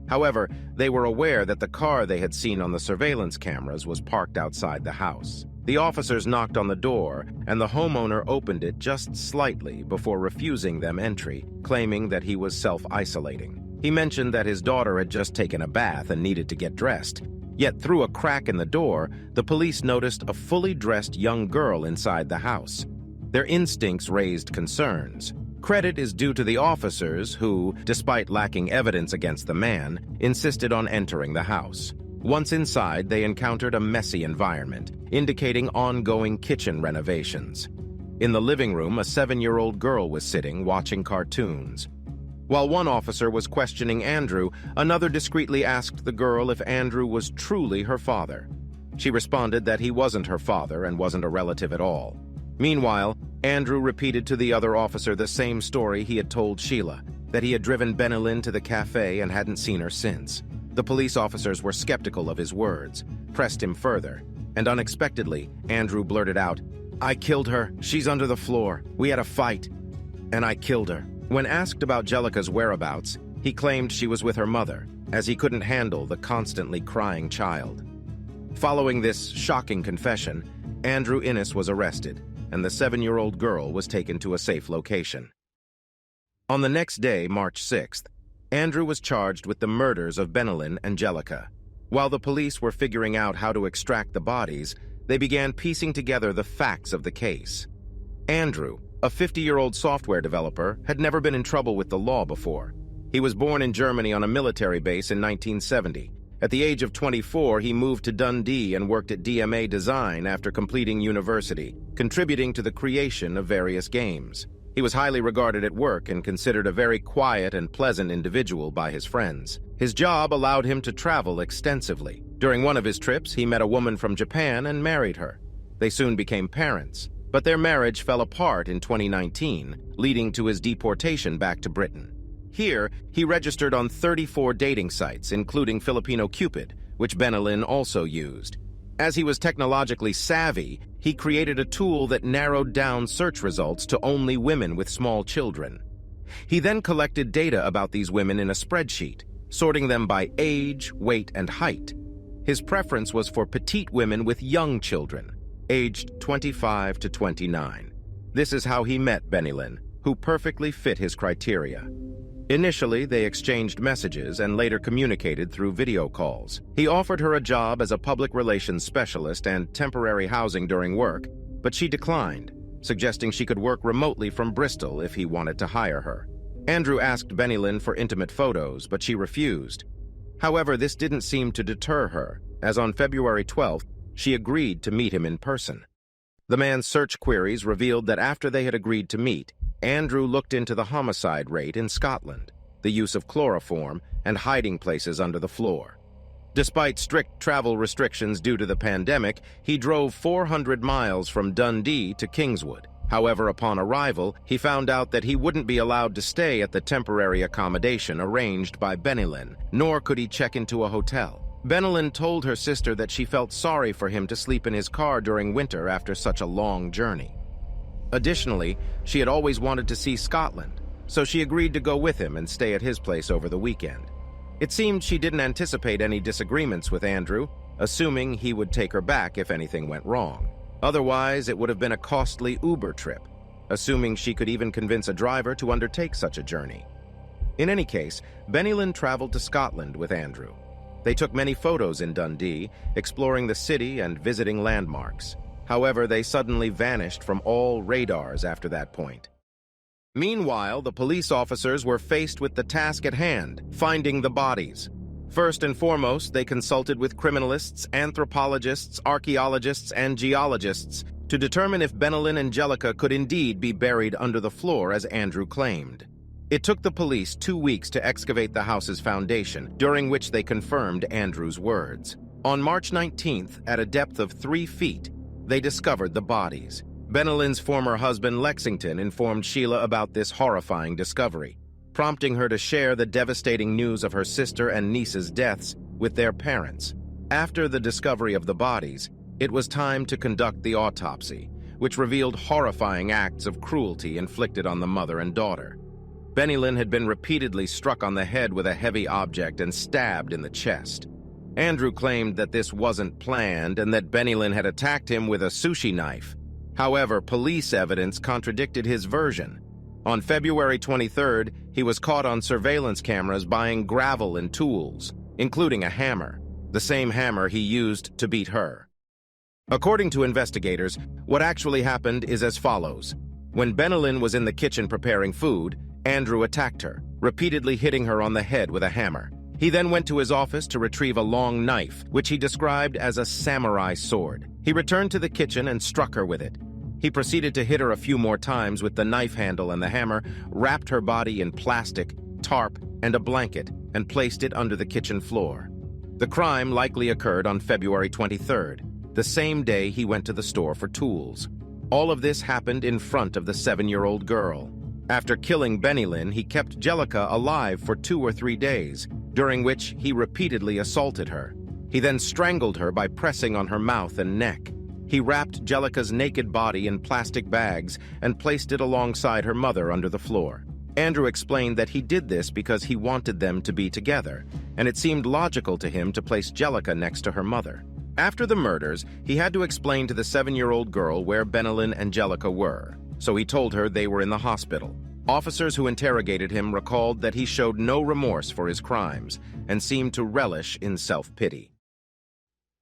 However, they were aware that the car they had seen on the surveillance cameras was parked outside the house. The officers knocked on the door, and the homeowner opened it just slightly before refusing them entry, claiming that he was self-isolating. He mentioned that his daughter had just taken a bath and needed to get dressed. Yet through a crack in the door, the police noticed a fully dressed young girl inside the house. Their instincts raised concerns. Credit is due to the officers who, despite lacking evidence against the man, insisted on entering the house. Once inside, they encountered a messy environment, indicating ongoing kitchen renovations. In the living room, a 7-year-old girl was sitting, watching cartoons. While one officer was questioning Andrew, another discreetly asked the girl if Andrew was truly her father. She responded that he wasn't her father and wasn't a relative at all. Meanwhile, Andrew repeated to the other officer the same story he had told Sheila, that he had driven Benelin to the cafe and hadn't seen her since. The police officers were skeptical of his words, pressed him further, and unexpectedly, Andrew blurted out, "I killed her. She's under the floor. We had a fight, and I killed her." When asked about Jellica's whereabouts, he claimed she was with her mother, as he couldn't handle the constantly crying child. Following this shocking confession, Andrew Innes was arrested, and the 7-year-old girl was taken to a safe location. On the next day, March 6th, Andrew was charged with the murders of Benelin and Jellica. While the police were figuring out how to extract the bodies, they began piecing together the facts of the case. Andrew, a 50-year-old software developer, had never been in trouble with the law before. He was born in Germany on a military base in 1970. At the age of 24, he moved to Dundee and worked at DMA Design after completing university, contributing to the creation of various games. He was highly regarded at work and considered a very quiet and pleasant individual by his friends. His job allowed him to travel extensively. During one of his trips, he met a woman from Japan and married her. They soon became parents, but their marriage fell apart in 2019, leading to his deportation back to Britain. Here, he registered on 34 dating sites, including Filipino Cupid, which Benelin also used. As he was technologically savvy, he created a tool that narrowed down search results to only women with small children. He then collected data about these women in a spreadsheet, sorting them by age, weight, and height. His preference was for petite women with young children, aged 25 to 29. This is how he met Benelin, who perfectly fit his criteria. Initially, they exchanged messages and later communicated through video calls. He offered her a job as a public relations specialist and temporary housing during work, but she declined, suggesting she could work remotely from Bristol if he wanted to hire her. Andrew asked Benelin for intimate photos, but she refused. However, this didn't seem to deter her, as on February 12th, she agreed to meet him in person. The man's search queries revealed that after they had agreed to meet, Andrew looked into the homicide rate in Scotland, the use of chloroform, and hiding places under the floor. Despite strict travel restrictions due to the pandemic, he drove 400 miles from Dundee to Kingswood. However, upon arrival, he found out that he wouldn't be allowed to stay at the temporary accommodation arranged by Benelin, nor could he check into a hotel. Benelin told her sister that she felt sorry for him to sleep in his car during winter after such a long journey. Additionally, she had always wanted to see Scotland, so she agreed to go with him and stay at his place over the weekend. It seemed she didn't anticipate any disagreements with Andrew, assuming he would take her back if anything went wrong. Otherwise, it would have been a costly Uber trip, assuming she could even convince a driver to undertake such a journey. In any case, Benelin traveled to Scotland with Andrew. They took many photos in Dundee, exploring the city and visiting landmarks. However, they suddenly vanished from all radars after that point. Meanwhile, the police officers were faced with the task at hand, finding the bodies. First and foremost, they consulted with criminalists, anthropologists, archaeologists, and geologists to determine if Benelin and Jellica could indeed be buried under the floor as Andrew claimed. It took the police 2 weeks to excavate the house's foundation, during which they confirmed Andrew's words. On March 19th, at a depth of 3 feet, they discovered the bodies. Benelin's former husband, Lexington, informed Sheila about this horrifying discovery, prompting her to share the devastating news of her sister and niece's deaths with their parents. After the discovery of the bodies, it was time to conduct the autopsy, which revealed horrifying acts of cruelty inflicted on the mother and daughter. Benny Lynn had been repeatedly struck on the head with a heavy object and stabbed in the chest. Andrew claimed that this wasn't planned and that Benny Lynn had attacked him with a sushi knife. However, police evidence contradicted his version. On February 23rd, he was caught on surveillance cameras buying gravel and tools, including a hammer, the same hammer he used to beat her. According to investigators, what actually happened is as follows. When Benny Lynn was in the kitchen preparing food, Andrew attacked her, repeatedly hitting her on the head with a hammer. He then went to his office to retrieve a long knife, which he described as a samurai sword. He returned to the kitchen and struck her with it. He proceeded to hit her a few more times with the knife handle and the hammer, wrapped her body in plastic, tarp, and a blanket, and placed it under the kitchen floor. The crime likely occurred on February 23rd, the same day he went to the store for tools. All of this happened in front of the 7-year-old girl. After killing Benny Lynn, he kept Jellica alive for 2 or 3 days, during which he repeatedly assaulted her. He then strangled her by pressing on her mouth and neck. He wrapped Jellica's naked body in plastic bags and placed it alongside her mother under the floor. Andrew explained that he did this because he wanted them to be together, and it seemed logical to him to place Jellica next to her mother. After the murders, he had to explain to the 7-year-old girl where Benny Lynn and Jellica were, so he told her they were in the hospital. Officers who interrogated him recalled that he showed no remorse for his crimes and seemed to relish in self-pity.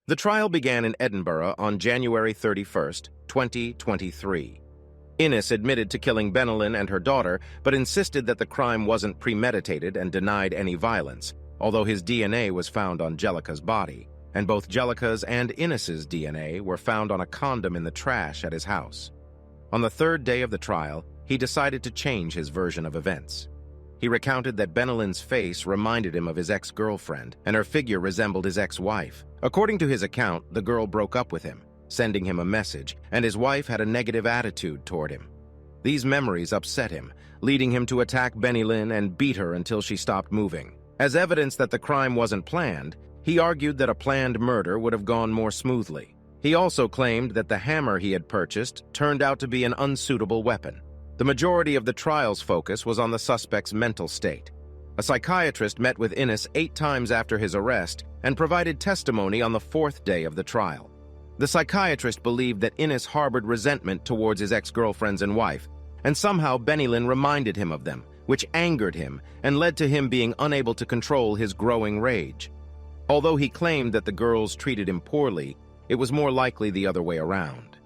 The trial began in Edinburgh on January 31st, 2023. Innes admitted to killing Benny Lynn and her daughter, but insisted that the crime wasn't premeditated and denied any violence, although his DNA was found on Jellica's body, and both Jellica's and Innes's DNA were found on a condom in the trash at his house. On the 3rd day of the trial, he decided to change his version of events. He recounted that Benny Lynn's face reminded him of his ex-girlfriend, and her figure resembled his ex-wife. According to his account, the girl broke up with him, sending him a message, and his wife had a negative attitude toward him. These memories upset him, leading him to attack Benny Lynn and beat her until she stopped moving. As evidence that the crime wasn't planned, he argued that a planned murder would have gone more smoothly. He also claimed that the hammer he had purchased turned out to be an unsuitable weapon. The majority of the trial's focus was on the suspect's mental state. A psychiatrist met with Innes 8 times after his arrest and provided testimony on the 4th day of the trial. The psychiatrist believed that Innes harbored resentment towards his ex-girlfriends and wife, and somehow Benny Lynn reminded him of them, which angered him and led to him being unable to control his growing rage. Although he claimed that the girls treated him poorly, it was more likely the other way around.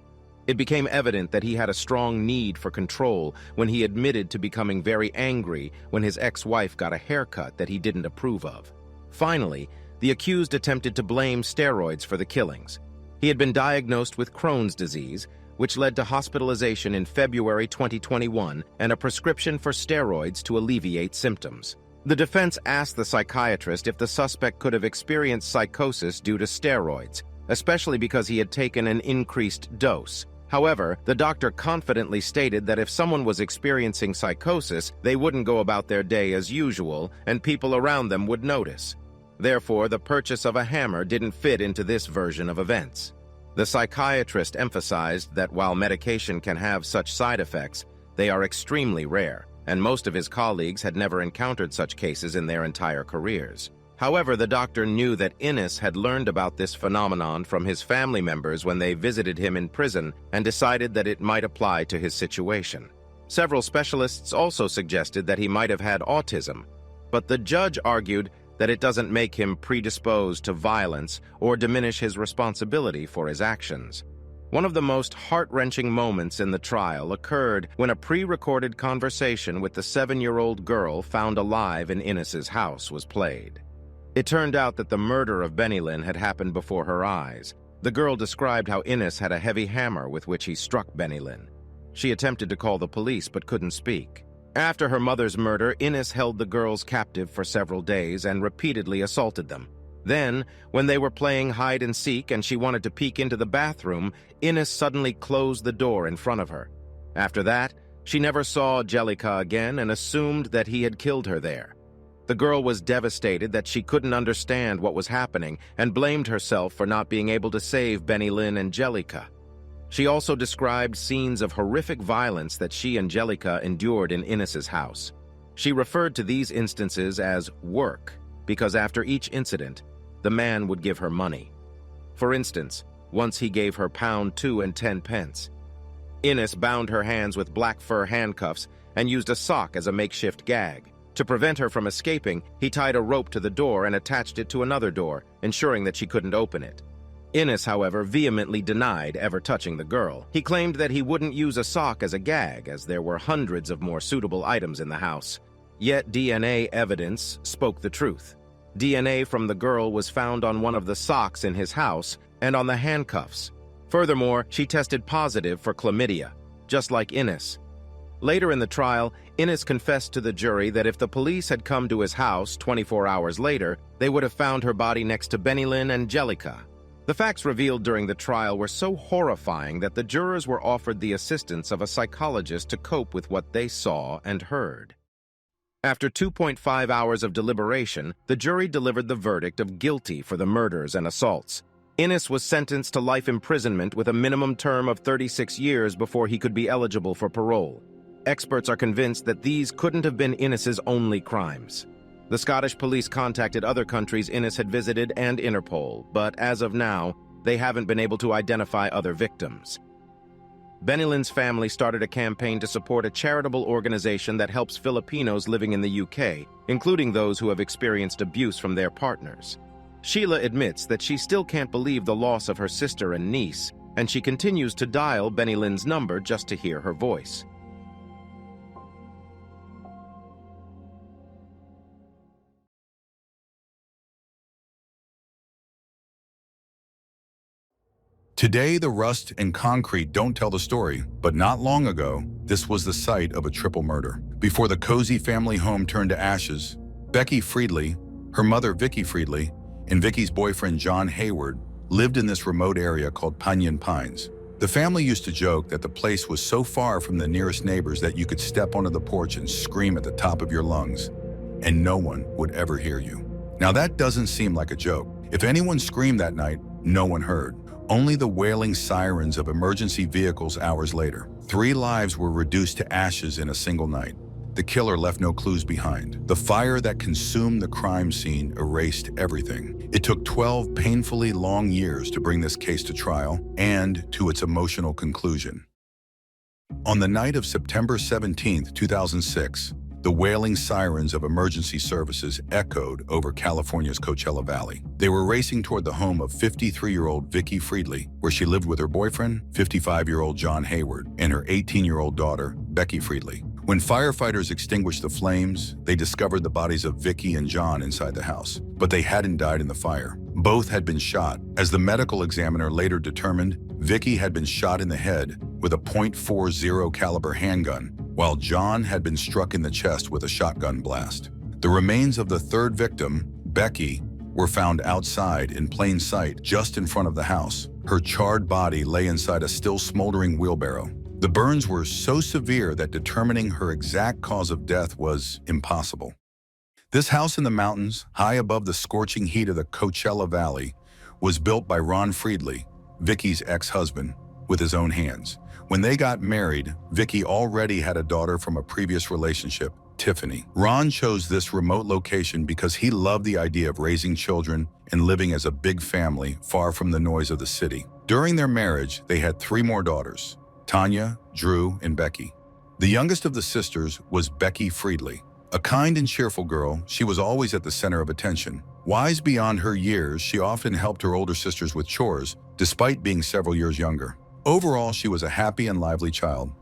It became evident that he had a strong need for control when he admitted to becoming very angry when his ex-wife got a haircut that he didn't approve of. Finally, the accused attempted to blame steroids for the killings. He had been diagnosed with Crohn's disease, which led to hospitalization in February 2021 and a prescription for steroids to alleviate symptoms. The defense asked the psychiatrist if the suspect could have experienced psychosis due to steroids, especially because he had taken an increased dose. However, the doctor confidently stated that if someone was experiencing psychosis, they wouldn't go about their day as usual, and people around them would notice. Therefore, the purchase of a hammer didn't fit into this version of events. The psychiatrist emphasized that while medication can have such side effects, they are extremely rare, and most of his colleagues had never encountered such cases in their entire careers. However, the doctor knew that Innes had learned about this phenomenon from his family members when they visited him in prison and decided that it might apply to his situation. Several specialists also suggested that he might have had autism, but the judge argued that it doesn't make him predisposed to violence or diminish his responsibility for his actions. One of the most heart-wrenching moments in the trial occurred when a pre-recorded conversation with the 7-year-old girl found alive in Innes's house was played. It turned out that the murder of Benny Lynn had happened before her eyes. The girl described how Innes had a heavy hammer with which he struck Benny Lynn. She attempted to call the police but couldn't speak. After her mother's murder, Innes held the girls captive for several days and repeatedly assaulted them. Then, when they were playing hide-and-seek and she wanted to peek into the bathroom, Innes suddenly closed the door in front of her. After that, she never saw Jellica again and assumed that he had killed her there. The girl was devastated that she couldn't understand what was happening and blamed herself for not being able to save Benny Lynn and Jellica. She also described scenes of horrific violence that she and Jellica endured in Innes's house. She referred to these instances as work because after each incident, the man would give her money. For instance, once he gave her £2 and 10 pence. Innes bound her hands with black fur handcuffs and used a sock as a makeshift gag. To prevent her from escaping, he tied a rope to the door and attached it to another door, ensuring that she couldn't open it. Innes, however, vehemently denied ever touching the girl. He claimed that he wouldn't use a sock as a gag, as there were hundreds of more suitable items in the house. Yet DNA evidence spoke the truth. DNA from the girl was found on one of the socks in his house and on the handcuffs. Furthermore, she tested positive for chlamydia, just like Innes. Later in the trial, Innes confessed to the jury that if the police had come to his house 24 hours later, they would have found her body next to Benilyn and Jellica. The facts revealed during the trial were so horrifying that the jurors were offered the assistance of a psychologist to cope with what they saw and heard. After 2.5 hours of deliberation, the jury delivered the verdict of guilty for the murders and assaults. Innes was sentenced to life imprisonment with a minimum term of 36 years before he could be eligible for parole. Experts are convinced that these couldn't have been Innes's only crimes. The Scottish police contacted other countries Innes had visited and Interpol, but as of now, they haven't been able to identify other victims. Benilyn's family started a campaign to support a charitable organization that helps Filipinos living in the UK, including those who have experienced abuse from their partners. Sheila admits that she still can't believe the loss of her sister and niece, and she continues to dial Benilyn's number just to hear her voice. Today, the rust and concrete don't tell the story, but not long ago, this was the site of a triple murder. Before the cozy family home turned to ashes, Becky Friedley, her mother Vicky Friedley, and Vicky's boyfriend John Hayward lived in this remote area called Panyan Pines. The family used to joke that the place was so far from the nearest neighbors that you could step onto the porch and scream at the top of your lungs, and no one would ever hear you. Now that doesn't seem like a joke. If anyone screamed that night, no one heard. Only the wailing sirens of emergency vehicles hours later. 3 lives were reduced to ashes in a single night. The killer left no clues behind. The fire that consumed the crime scene erased everything. It took 12 painfully long years to bring this case to trial and to its emotional conclusion. On the night of September 17, 2006, the wailing sirens of emergency services echoed over California's Coachella Valley. They were racing toward the home of 53-year-old Vicky Friedley, where she lived with her boyfriend, 55-year-old John Hayward, and her 18-year-old daughter, Becky Friedley. When firefighters extinguished the flames, they discovered the bodies of Vicky and John inside the house, but they hadn't died in the fire. Both had been shot. As the medical examiner later determined, Vicky had been shot in the head with a .40 caliber handgun, while John had been struck in the chest with a shotgun blast. The remains of the third victim, Becky, were found outside in plain sight just in front of the house. Her charred body lay inside a still smoldering wheelbarrow. The burns were so severe that determining her exact cause of death was impossible. This house in the mountains, high above the scorching heat of the Coachella Valley, was built by Ron Friedley, Vicky's ex-husband, with his own hands. When they got married, Vicky already had a daughter from a previous relationship, Tiffany. Ron chose this remote location because he loved the idea of raising children and living as a big family far from the noise of the city. During their marriage, they had 3 more daughters, Tanya, Drew, and Becky. The youngest of the sisters was Becky Friedley. A kind and cheerful girl, she was always at the center of attention. Wise beyond her years, she often helped her older sisters with chores, despite being several years younger. Overall, she was a happy and lively child.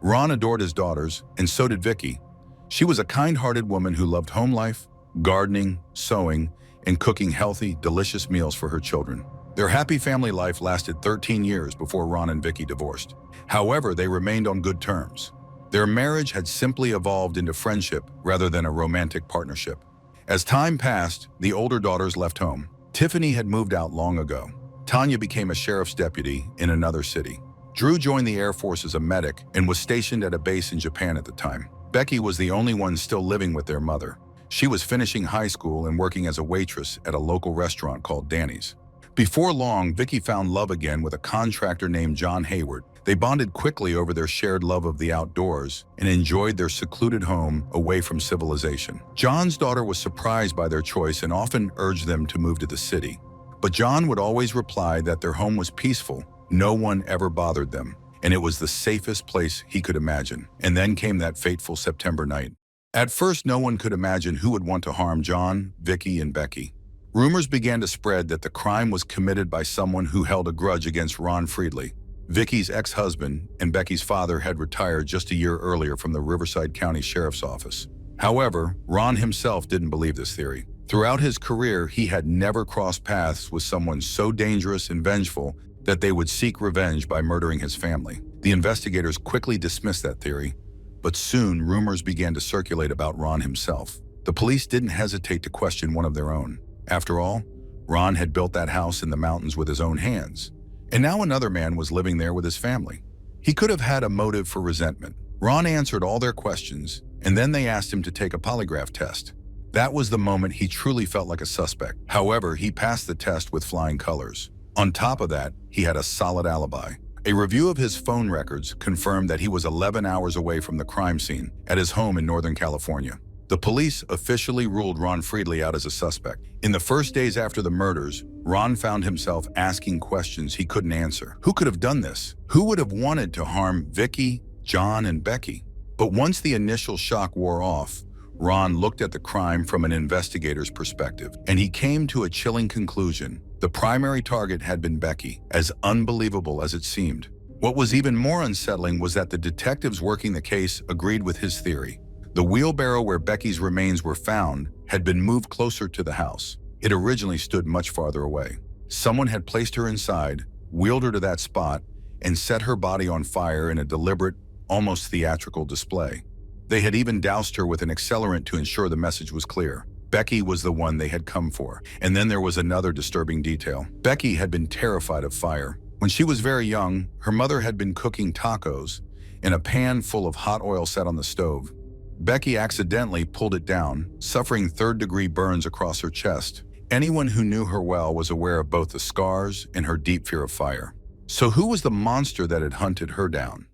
Ron adored his daughters, and so did Vicky. She was a kind-hearted woman who loved home life, gardening, sewing, and cooking healthy, delicious meals for her children. Their happy family life lasted 13 years before Ron and Vicky divorced. However, they remained on good terms. Their marriage had simply evolved into friendship rather than a romantic partnership. As time passed, the older daughters left home. Tiffany had moved out long ago. Tanya became a sheriff's deputy in another city. Drew joined the Air Force as a medic and was stationed at a base in Japan at the time. Becky was the only one still living with their mother. She was finishing high school and working as a waitress at a local restaurant called Danny's. Before long, Vicky found love again with a contractor named John Hayward. They bonded quickly over their shared love of the outdoors and enjoyed their secluded home away from civilization. John's daughter was surprised by their choice and often urged them to move to the city. But John would always reply that their home was peaceful, no one ever bothered them, and it was the safest place he could imagine. And then came that fateful September night. At first, no one could imagine who would want to harm John, Vicky, and Becky. Rumors began to spread that the crime was committed by someone who held a grudge against Ron Friedley. Vicky's ex-husband and Becky's father had retired just a year earlier from the Riverside County Sheriff's Office. However, Ron himself didn't believe this theory. Throughout his career, he had never crossed paths with someone so dangerous and vengeful that they would seek revenge by murdering his family. The investigators quickly dismissed that theory, but soon rumors began to circulate about Ron himself. The police didn't hesitate to question one of their own. After all, Ron had built that house in the mountains with his own hands. And now another man was living there with his family. He could have had a motive for resentment. Ron answered all their questions, and then they asked him to take a polygraph test. That was the moment he truly felt like a suspect. However, he passed the test with flying colors. On top of that, he had a solid alibi. A review of his phone records confirmed that he was 11 hours away from the crime scene at his home in Northern California. The police officially ruled Ron Friedley out as a suspect. In the first days after the murders, Ron found himself asking questions he couldn't answer. Who could have done this? Who would have wanted to harm Vicky, John, and Becky? But once the initial shock wore off, Ron looked at the crime from an investigator's perspective, and he came to a chilling conclusion. The primary target had been Becky, as unbelievable as it seemed. What was even more unsettling was that the detectives working the case agreed with his theory. The wheelbarrow where Becky's remains were found had been moved closer to the house. It originally stood much farther away. Someone had placed her inside, wheeled her to that spot, and set her body on fire in a deliberate, almost theatrical display. They had even doused her with an accelerant to ensure the message was clear. Becky was the one they had come for. And then there was another disturbing detail. Becky had been terrified of fire. When she was very young, her mother had been cooking tacos in a pan full of hot oil set on the stove. Becky accidentally pulled it down, suffering third-degree burns across her chest. Anyone who knew her well was aware of both the scars and her deep fear of fire. So who was the monster that had hunted her down?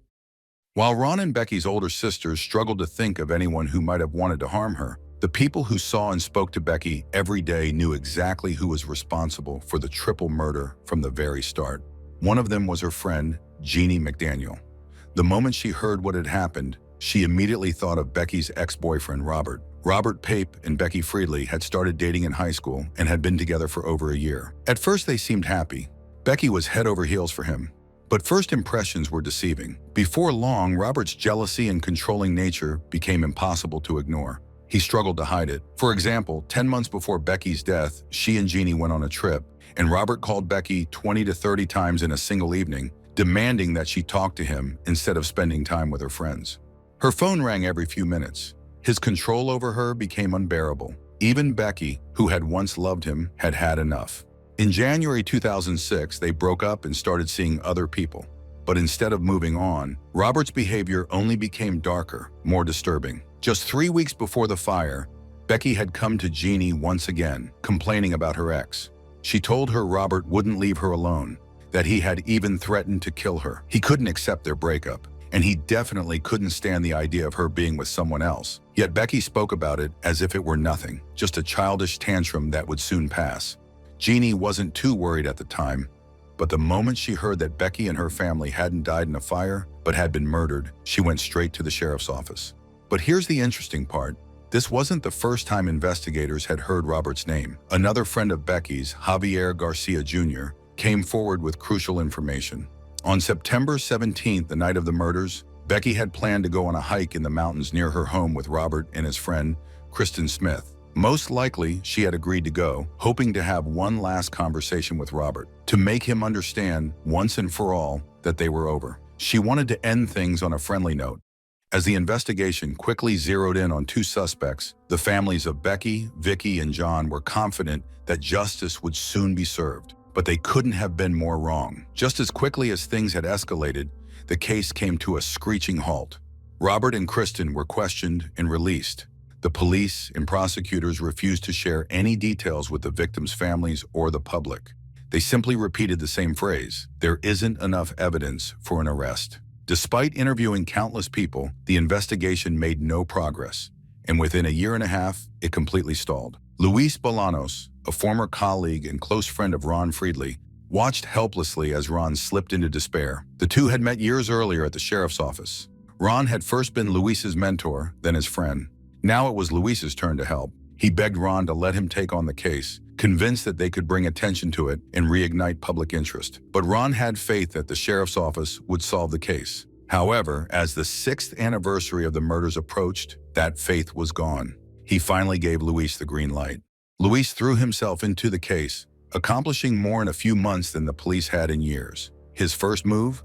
While Ron and Becky's older sisters struggled to think of anyone who might have wanted to harm her, the people who saw and spoke to Becky every day knew exactly who was responsible for the triple murder from the very start. One of them was her friend, Jeannie McDaniel. The moment she heard what had happened, she immediately thought of Becky's ex-boyfriend, Robert. Robert Pape and Becky Friedley had started dating in high school and had been together for over a year. At first, they seemed happy. Becky was head over heels for him. But first impressions were deceiving. Before long, Robert's jealousy and controlling nature became impossible to ignore. He struggled to hide it. For example, 10 months before Becky's death, she and Jeannie went on a trip, and Robert called Becky 20 to 30 times in a single evening, demanding that she talk to him instead of spending time with her friends. Her phone rang every few minutes. His control over her became unbearable. Even Becky, who had once loved him, had had enough. In January 2006, they broke up and started seeing other people. But instead of moving on, Robert's behavior only became darker, more disturbing. Just 3 weeks before the fire, Becky had come to Jeannie once again, complaining about her ex. She told her Robert wouldn't leave her alone, that he had even threatened to kill her. He couldn't accept their breakup, and he definitely couldn't stand the idea of her being with someone else. Yet Becky spoke about it as if it were nothing, just a childish tantrum that would soon pass. Jeannie wasn't too worried at the time, but the moment she heard that Becky and her family hadn't died in a fire, but had been murdered, she went straight to the sheriff's office. But here's the interesting part. This wasn't the first time investigators had heard Robert's name. Another friend of Becky's, Javier Garcia Jr., came forward with crucial information. On September 17th, the night of the murders, Becky had planned to go on a hike in the mountains near her home with Robert and his friend, Kristen Smith. Most likely, she had agreed to go, hoping to have one last conversation with Robert, to make him understand once and for all that they were over. She wanted to end things on a friendly note. As the investigation quickly zeroed in on two suspects, the families of Becky, Vicky, and John were confident that justice would soon be served. But they couldn't have been more wrong. Just as quickly as things had escalated, the case came to a screeching halt. Robert and Kristen were questioned and released. The police and prosecutors refused to share any details with the victims' families or the public. They simply repeated the same phrase: there isn't enough evidence for an arrest. Despite interviewing countless people, the investigation made no progress, and within a year and a half, it completely stalled. Luis Bolanos, a former colleague and close friend of Ron Friedley, watched helplessly as Ron slipped into despair. The two had met years earlier at the sheriff's office. Ron had first been Luis's mentor, then his friend. Now it was Luis's turn to help. He begged Ron to let him take on the case, convinced that they could bring attention to it and reignite public interest. But Ron had faith that the sheriff's office would solve the case. However, as the 6th anniversary of the murders approached, that faith was gone. He finally gave Luis the green light. Luis threw himself into the case, accomplishing more in a few months than the police had in years. His first move?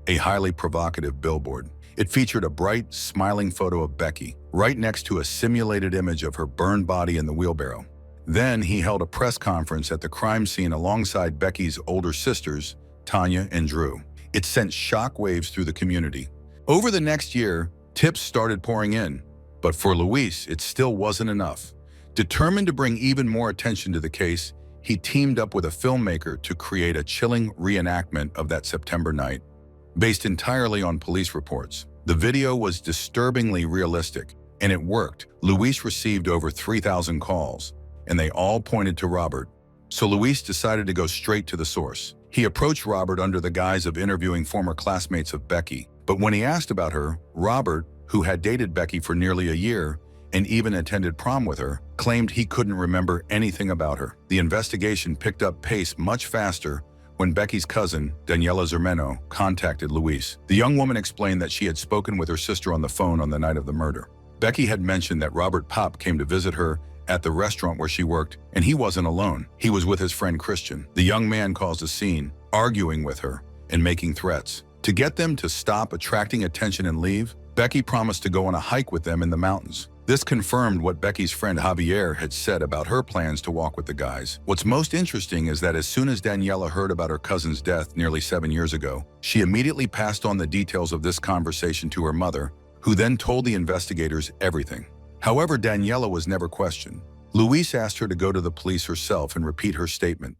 A highly provocative billboard. It featured a bright, smiling photo of Becky, right next to a simulated image of her burned body in the wheelbarrow. Then he held a press conference at the crime scene alongside Becky's older sisters, Tanya and Drew. It sent shockwaves through the community. Over the next year, tips started pouring in, but for Luis, it still wasn't enough. Determined to bring even more attention to the case, he teamed up with a filmmaker to create a chilling reenactment of that September night. Based entirely on police reports, the video was disturbingly realistic, and it worked. Luis received over 3,000 calls, and they all pointed to Robert. So Luis decided to go straight to the source. He approached Robert under the guise of interviewing former classmates of Becky. But when he asked about her, Robert, who had dated Becky for nearly a year and even attended prom with her, claimed he couldn't remember anything about her. The investigation picked up pace much faster when Becky's cousin, Daniela Zermeno, contacted Luis. The young woman explained that she had spoken with her sister on the phone on the night of the murder. Becky had mentioned that Robert Pop came to visit her at the restaurant where she worked, and he wasn't alone. He was with his friend Christian. The young man caused a scene, arguing with her and making threats. To get them to stop attracting attention and leave, Becky promised to go on a hike with them in the mountains. This confirmed what Becky's friend Javier had said about her plans to walk with the guys. What's most interesting is that as soon as Daniela heard about her cousin's death nearly 7 years ago, she immediately passed on the details of this conversation to her mother, who then told the investigators everything. However, Daniela was never questioned. Luis asked her to go to the police herself and repeat her statement.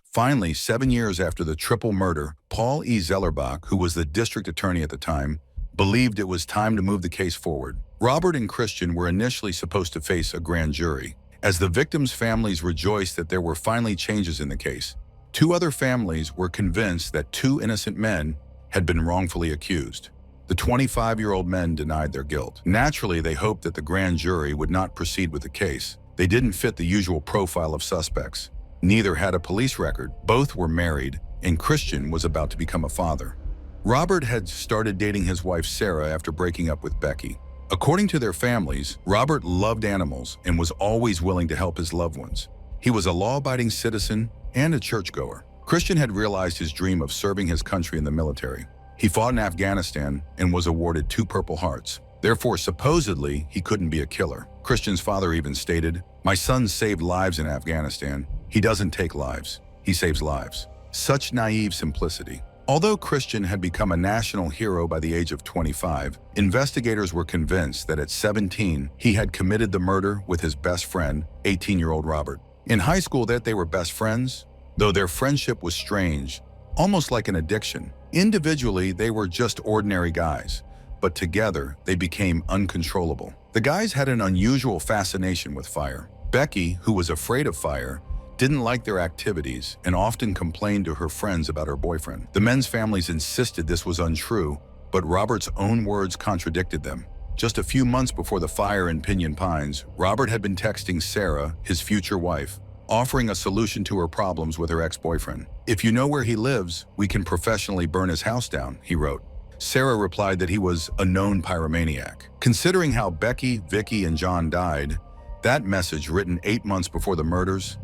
Finally, 7 years after the triple murder, Paul E. Zellerbach, who was the district attorney at the time, believed it was time to move the case forward. Robert and Christian were initially supposed to face a grand jury. As the victims' families rejoiced that there were finally changes in the case, 2 other families were convinced that 2 innocent men had been wrongfully accused. The 25-year-old men denied their guilt. Naturally, they hoped that the grand jury would not proceed with the case. They didn't fit the usual profile of suspects. Neither had a police record. Both were married, and Christian was about to become a father. Robert had started dating his wife Sarah after breaking up with Becky. According to their families, Robert loved animals and was always willing to help his loved ones. He was a law-abiding citizen and a churchgoer. Christian had realized his dream of serving his country in the military. He fought in Afghanistan and was awarded 2 Purple Hearts. Therefore, supposedly, he couldn't be a killer. Christian's father even stated, "My son saved lives in Afghanistan. He doesn't take lives. He saves lives." Such naive simplicity. Although Christian had become a national hero by the age of 25, investigators were convinced that at 17, he had committed the murder with his best friend, 18-year-old Robert. In high school, that they were best friends, though their friendship was strange, almost like an addiction. Individually, they were just ordinary guys, but together, they became uncontrollable. The guys had an unusual fascination with fire. Becky, who was afraid of fire, didn't like their activities and often complained to her friends about her boyfriend. The men's families insisted this was untrue, but Robert's own words contradicted them. Just a few months before the fire in Pinyon Pines, Robert had been texting Sarah, his future wife, offering a solution to her problems with her ex-boyfriend. "If you know where he lives, we can professionally burn his house down," he wrote. Sarah replied that he was a known pyromaniac. Considering how Becky, Vicky, and John died, that message, written 8 months before the murders,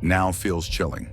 now feels chilling.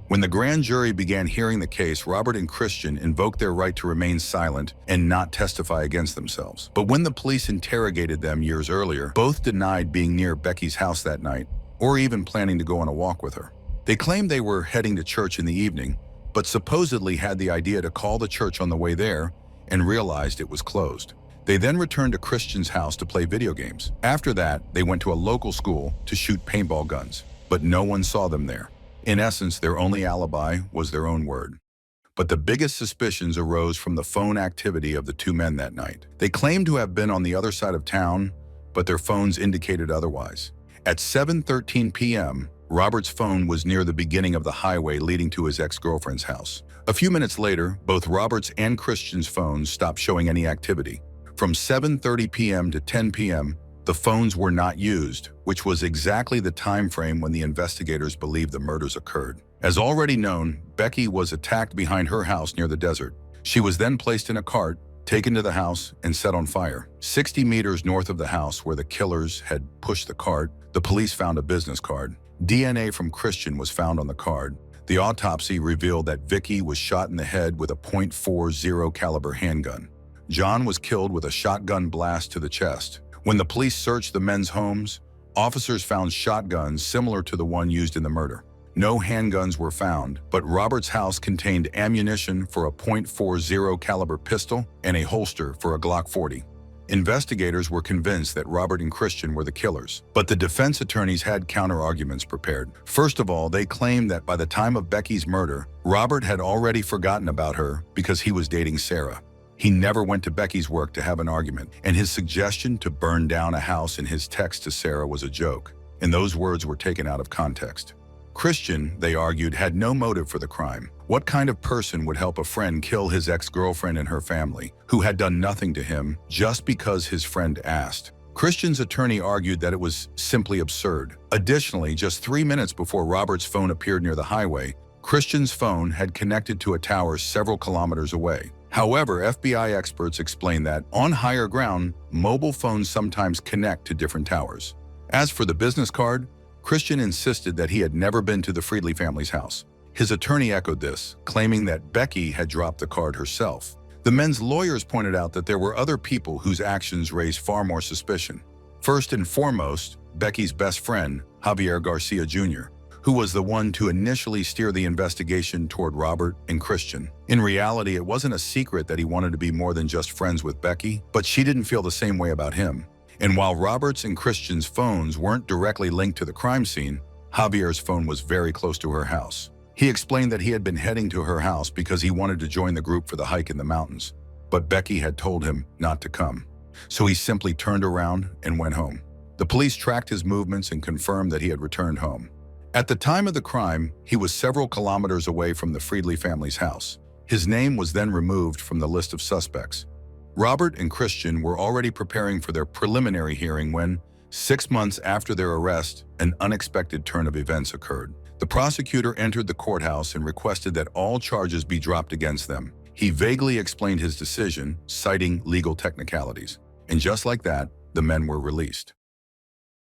When the grand jury began hearing the case, Robert and Christian invoked their right to remain silent and not testify against themselves. But when the police interrogated them years earlier, both denied being near Becky's house that night or even planning to go on a walk with her. They claimed they were heading to church in the evening, but supposedly had the idea to call the church on the way there and realized it was closed. They then returned to Christian's house to play video games. After that, they went to a local school to shoot paintball guns, but no one saw them there. In essence, their only alibi was their own word. But the biggest suspicions arose from the phone activity of the two men that night. They claimed to have been on the other side of town, but their phones indicated otherwise. At 7:13 p.m., Robert's phone was near the beginning of the highway leading to his ex-girlfriend's house. A few minutes later, both Robert's and Christian's phones stopped showing any activity. From 7:30 p.m. to 10 p.m., the phones were not used, which was exactly the time frame when the investigators believed the murders occurred. As already known, Becky was attacked behind her house near the desert. She was then placed in a cart, taken to the house, and set on fire. 60 meters north of the house where the killers had pushed the cart, the police found a business card. DNA from Christian was found on the card. The autopsy revealed that Vicky was shot in the head with a .40 caliber handgun. John was killed with a shotgun blast to the chest. When the police searched the men's homes, officers found shotguns similar to the one used in the murder. No handguns were found, but Robert's house contained ammunition for a .40 caliber pistol and a holster for a Glock 40. Investigators were convinced that Robert and Christian were the killers, but the defense attorneys had counter-arguments prepared. First of all, they claimed that by the time of Becky's murder, Robert had already forgotten about her because he was dating Sarah. He never went to Becky's work to have an argument, and his suggestion to burn down a house in his text to Sarah was a joke, and those words were taken out of context. Christian, they argued, had no motive for the crime. What kind of person would help a friend kill his ex-girlfriend and her family, who had done nothing to him, just because his friend asked? Christian's attorney argued that it was simply absurd. Additionally, just 3 minutes before Robert's phone appeared near the highway, Christian's phone had connected to a tower several kilometers away. However, FBI experts explained that, on higher ground, mobile phones sometimes connect to different towers. As for the business card, Christian insisted that he had never been to the Friedley family's house. His attorney echoed this, claiming that Becky had dropped the card herself. The men's lawyers pointed out that there were other people whose actions raised far more suspicion. First and foremost, Becky's best friend, Javier Garcia Jr., who was the one to initially steer the investigation toward Robert and Christian. In reality, it wasn't a secret that he wanted to be more than just friends with Becky, but she didn't feel the same way about him. And while Robert's and Christian's phones weren't directly linked to the crime scene, Javier's phone was very close to her house. He explained that he had been heading to her house because he wanted to join the group for the hike in the mountains, but Becky had told him not to come. So he simply turned around and went home. The police tracked his movements and confirmed that he had returned home. At the time of the crime, he was several kilometers away from the Friedley family's house. His name was then removed from the list of suspects. Robert and Christian were already preparing for their preliminary hearing when, 6 months after their arrest, an unexpected turn of events occurred. The prosecutor entered the courthouse and requested that all charges be dropped against them. He vaguely explained his decision, citing legal technicalities. And just like that, the men were released.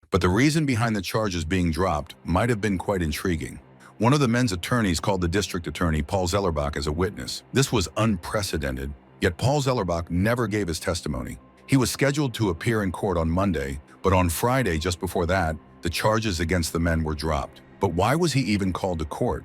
But the reason behind the charges being dropped might have been quite intriguing. One of the men's attorneys called the district attorney, Paul Zellerbach, as a witness. This was unprecedented, yet Paul Zellerbach never gave his testimony. He was scheduled to appear in court on Monday, but on Friday, just before that, the charges against the men were dropped. But why was he even called to court?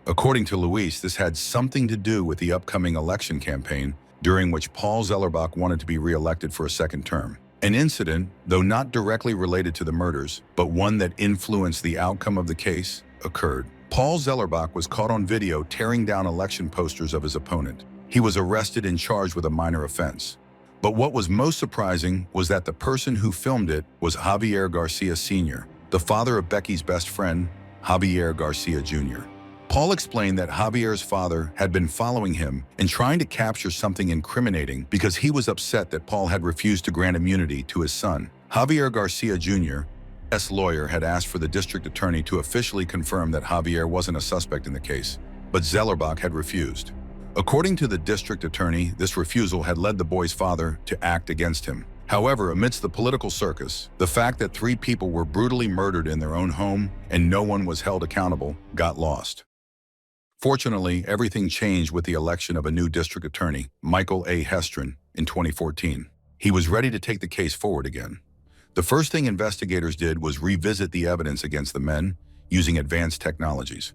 According to Luis, this had something to do with the upcoming election campaign, during which Paul Zellerbach wanted to be re-elected for a second term. An incident, though not directly related to the murders, but one that influenced the outcome of the case, occurred. Paul Zellerbach was caught on video tearing down election posters of his opponent. He was arrested and charged with a minor offense. But what was most surprising was that the person who filmed it was Javier Garcia Sr., the father of Becky's best friend, Javier Garcia Jr. Paul explained that Javier's father had been following him and trying to capture something incriminating because he was upset that Paul had refused to grant immunity to his son. Javier Garcia Jr.'s lawyer had asked for the district attorney to officially confirm that Javier wasn't a suspect in the case, but Zellerbach had refused. According to the district attorney, this refusal had led the boy's father to act against him. However, amidst the political circus, the fact that 3 people were brutally murdered in their own home and no one was held accountable got lost. Fortunately, everything changed with the election of a new district attorney, Michael A. Hestron, in 2014. He was ready to take the case forward again. The first thing investigators did was revisit the evidence against the men using advanced technologies.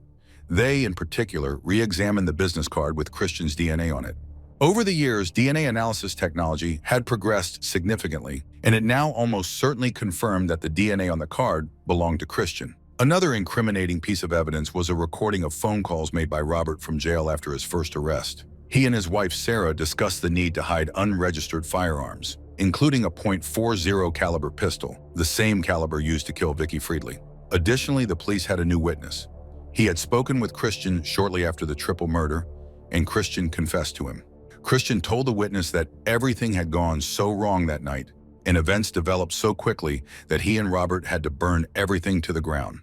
They, in particular, re-examined the business card with Christian's DNA on it. Over the years, DNA analysis technology had progressed significantly, and it now almost certainly confirmed that the DNA on the card belonged to Christian. Another incriminating piece of evidence was a recording of phone calls made by Robert from jail after his first arrest. He and his wife Sarah discussed the need to hide unregistered firearms, including a .40 caliber pistol, the same caliber used to kill Vicky Friedley. Additionally, the police had a new witness. He had spoken with Christian shortly after the triple murder, and Christian confessed to him. Christian told the witness that everything had gone so wrong that night, and events developed so quickly that he and Robert had to burn everything to the ground.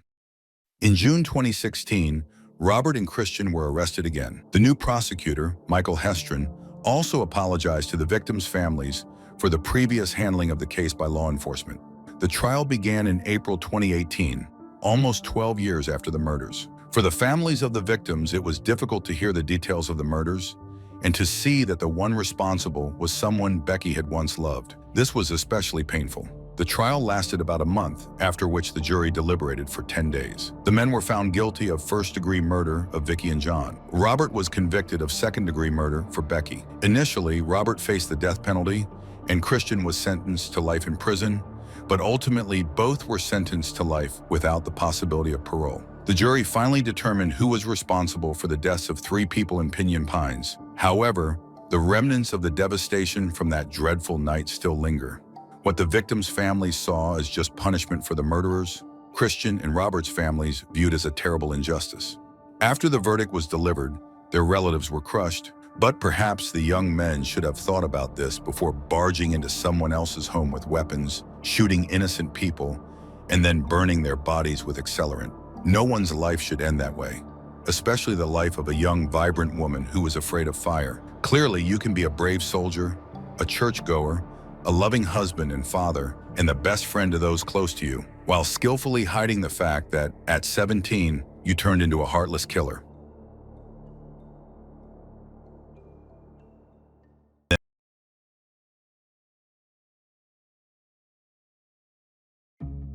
In June 2016, Robert and Christian were arrested again. The new prosecutor, Michael Hestron, also apologized to the victims' families for the previous handling of the case by law enforcement. The trial began in April 2018, almost 12 years after the murders. For the families of the victims, it was difficult to hear the details of the murders and to see that the one responsible was someone Becky had once loved. This was especially painful. The trial lasted about a month, after which the jury deliberated for 10 days. The men were found guilty of first-degree murder of Vicky and John. Robert was convicted of second-degree murder for Becky. Initially, Robert faced the death penalty, and Christian was sentenced to life in prison, but ultimately both were sentenced to life without the possibility of parole. The jury finally determined who was responsible for the deaths of 3 people in Pinyon Pines. However, the remnants of the devastation from that dreadful night still linger. What the victims' families saw as just punishment for the murderers, Christian and Robert's families viewed as a terrible injustice. After the verdict was delivered, their relatives were crushed, but perhaps the young men should have thought about this before barging into someone else's home with weapons, shooting innocent people, and then burning their bodies with accelerant. No one's life should end that way, especially the life of a young, vibrant woman who was afraid of fire. Clearly, you can be a brave soldier, a churchgoer, a loving husband and father, and the best friend to those close to you, while skillfully hiding the fact that, at 17, you turned into a heartless killer.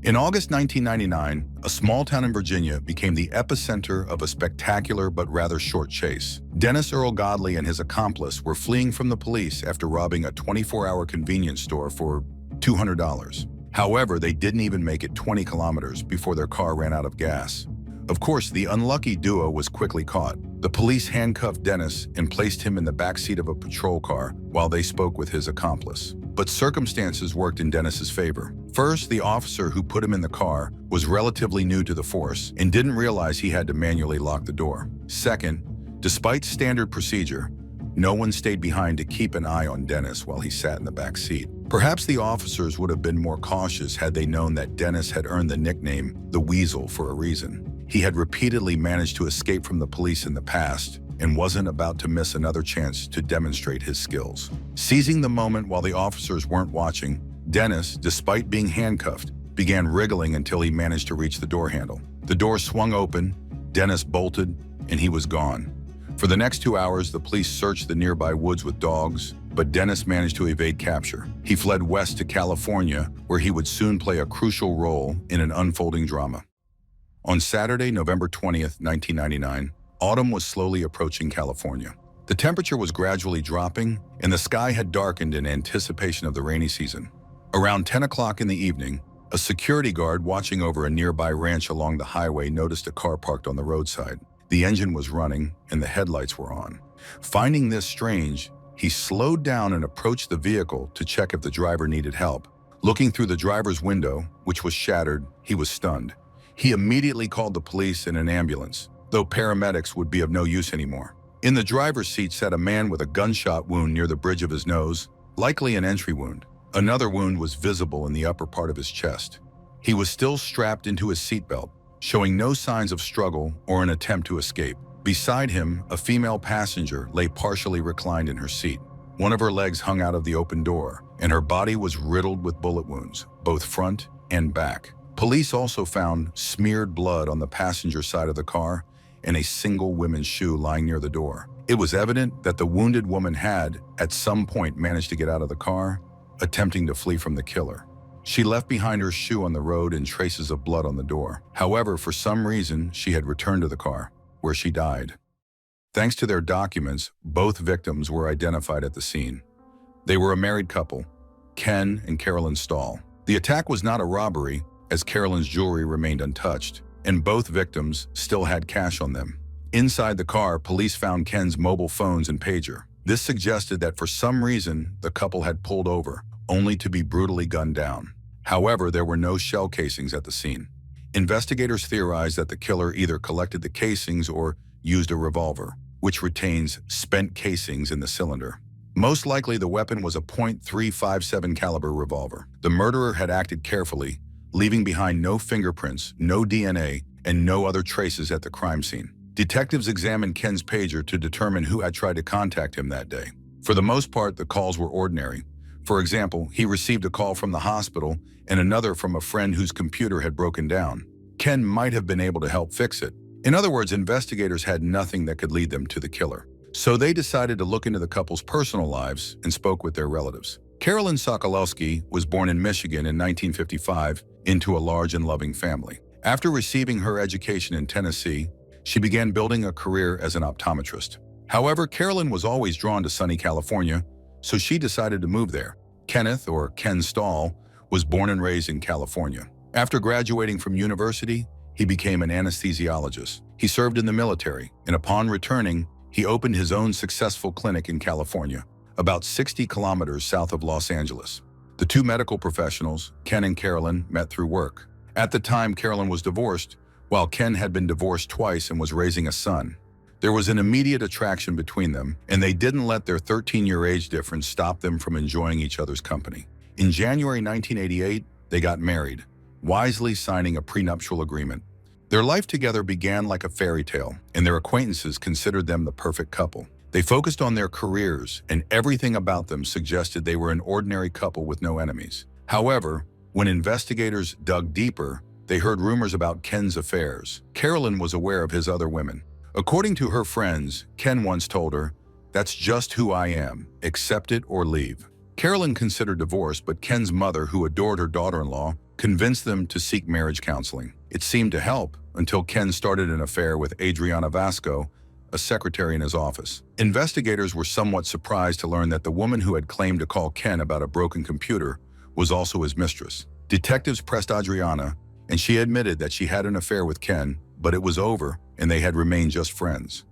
In August 1999, a small town in Virginia became the epicenter of a spectacular but rather short chase. Dennis Earl Godley and his accomplice were fleeing from the police after robbing a 24-hour convenience store for $200. However, they didn't even make it 20 kilometers before their car ran out of gas. Of course, the unlucky duo was quickly caught. The police handcuffed Dennis and placed him in the backseat of a patrol car while they spoke with his accomplice. But circumstances worked in Dennis's favor. First, the officer who put him in the car was relatively new to the force and didn't realize he had to manually lock the door. Second, despite standard procedure, no one stayed behind to keep an eye on Dennis while he sat in the back seat. Perhaps the officers would have been more cautious had they known that Dennis had earned the nickname the Weasel for a reason. He had repeatedly managed to escape from the police in the past and wasn't about to miss another chance to demonstrate his skills. Seizing the moment while the officers weren't watching, Dennis, despite being handcuffed, began wriggling until he managed to reach the door handle. The door swung open, Dennis bolted, and he was gone. For the next 2 hours, the police searched the nearby woods with dogs, but Dennis managed to evade capture. He fled west to California, where he would soon play a crucial role in an unfolding drama. On Saturday, November 20th, 1999, autumn was slowly approaching California. The temperature was gradually dropping, and the sky had darkened in anticipation of the rainy season. Around 10 o'clock in the evening, a security guard watching over a nearby ranch along the highway noticed a car parked on the roadside. The engine was running, and the headlights were on. Finding this strange, he slowed down and approached the vehicle to check if the driver needed help. Looking through the driver's window, which was shattered, he was stunned. He immediately called the police and an ambulance, though paramedics would be of no use anymore. In the driver's seat sat a man with a gunshot wound near the bridge of his nose, likely an entry wound. Another wound was visible in the upper part of his chest. He was still strapped into his seatbelt, showing no signs of struggle or an attempt to escape. Beside him, a female passenger lay partially reclined in her seat. One of her legs hung out of the open door, and her body was riddled with bullet wounds, both front and back. Police also found smeared blood on the passenger side of the car and a single women's shoe lying near the door. It was evident that the wounded woman had, at some point, managed to get out of the car, attempting to flee from the killer. She left behind her shoe on the road and traces of blood on the door. However, for some reason, she had returned to the car, where she died. Thanks to their documents, both victims were identified at the scene. They were a married couple, Ken and Carolyn Stahl. The attack was not a robbery, as Carolyn's jewelry remained untouched, and both victims still had cash on them. Inside the car, police found Ken's mobile phones and pager. This suggested that for some reason, the couple had pulled over, only to be brutally gunned down. However, there were no shell casings at the scene. Investigators theorized that the killer either collected the casings or used a revolver, which retains spent casings in the cylinder. Most likely, the weapon was a .357 caliber revolver. The murderer had acted carefully, leaving behind no fingerprints, no DNA, and no other traces at the crime scene. Detectives examined Ken's pager to determine who had tried to contact him that day. For the most part, the calls were ordinary. For example, he received a call from the hospital and another from a friend whose computer had broken down. Ken might have been able to help fix it. In other words, investigators had nothing that could lead them to the killer. So they decided to look into the couple's personal lives and spoke with their relatives. Carolyn Sokolowski was born in Michigan in 1955 into a large and loving family. After receiving her education in Tennessee, she began building a career as an optometrist. However, Carolyn was always drawn to sunny California, so she decided to move there. Kenneth, or Ken Stahl, was born and raised in California. After graduating from university, he became an anesthesiologist. He served in the military, and upon returning, he opened his own successful clinic in California, about 60 kilometers south of Los Angeles. The two medical professionals, Ken and Carolyn, met through work. At the time, Carolyn was divorced, while Ken had been divorced twice and was raising a son. There was an immediate attraction between them, and they didn't let their 13-year age difference stop them from enjoying each other's company. In January 1988, they got married, wisely signing a prenuptial agreement. Their life together began like a fairy tale, and their acquaintances considered them the perfect couple. They focused on their careers, and everything about them suggested they were an ordinary couple with no enemies. However, when investigators dug deeper, they heard rumors about Ken's affairs. Carolyn was aware of his other women. According to her friends, Ken once told her, "That's just who I am. Accept it or leave." Carolyn considered divorce, but Ken's mother, who adored her daughter-in-law, convinced them to seek marriage counseling. It seemed to help until Ken started an affair with Adriana Vasco, a secretary in his office. Investigators were somewhat surprised to learn that the woman who had claimed to call Ken about a broken computer was also his mistress. Detectives pressed Adriana, and she admitted that she had an affair with Ken, but it was over, and they had remained just friends.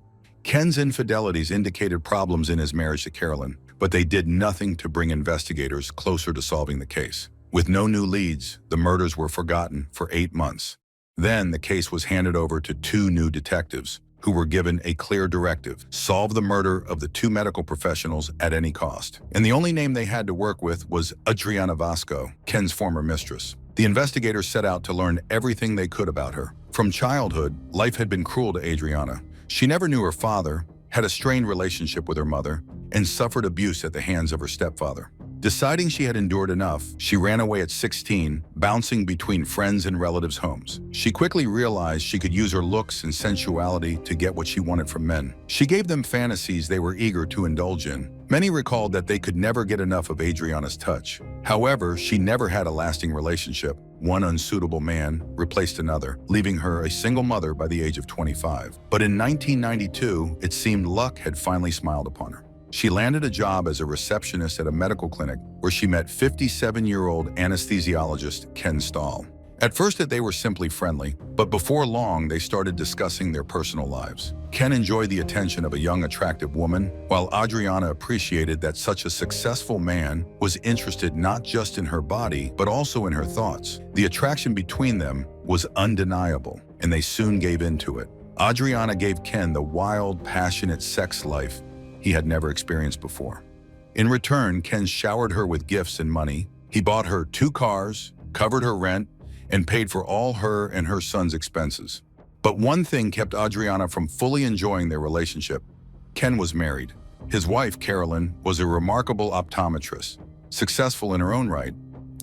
Ken's infidelities indicated problems in his marriage to Carolyn, but they did nothing to bring investigators closer to solving the case. With no new leads, the murders were forgotten for 8 months. Then the case was handed over to two new detectives, who were given a clear directive: solve the murder of the two medical professionals at any cost. And the only name they had to work with was Adriana Vasco, Ken's former mistress. The investigators set out to learn everything they could about her. From childhood, life had been cruel to Adriana. She never knew her father, had a strained relationship with her mother, and suffered abuse at the hands of her stepfather. Deciding she had endured enough, she ran away at 16, bouncing between friends' and relatives' homes. She quickly realized she could use her looks and sensuality to get what she wanted from men. She gave them fantasies they were eager to indulge in. Many recalled that they could never get enough of Adriana's touch. However, she never had a lasting relationship. One unsuitable man replaced another, leaving her a single mother by the age of 25. But in 1992, it seemed luck had finally smiled upon her. She landed a job as a receptionist at a medical clinic where she met 57-year-old anesthesiologist Ken Stahl. At first, they were simply friendly, but before long, they started discussing their personal lives. Ken enjoyed the attention of a young, attractive woman, while Adriana appreciated that such a successful man was interested not just in her body, but also in her thoughts. The attraction between them was undeniable, and they soon gave in to it. Adriana gave Ken the wild, passionate sex life he had never experienced before. In return, Ken showered her with gifts and money. He bought her 2 cars, covered her rent, and paid for all her and her son's expenses. But one thing kept Adriana from fully enjoying their relationship. Ken was married. His wife, Carolyn, was a remarkable optometrist, successful in her own right.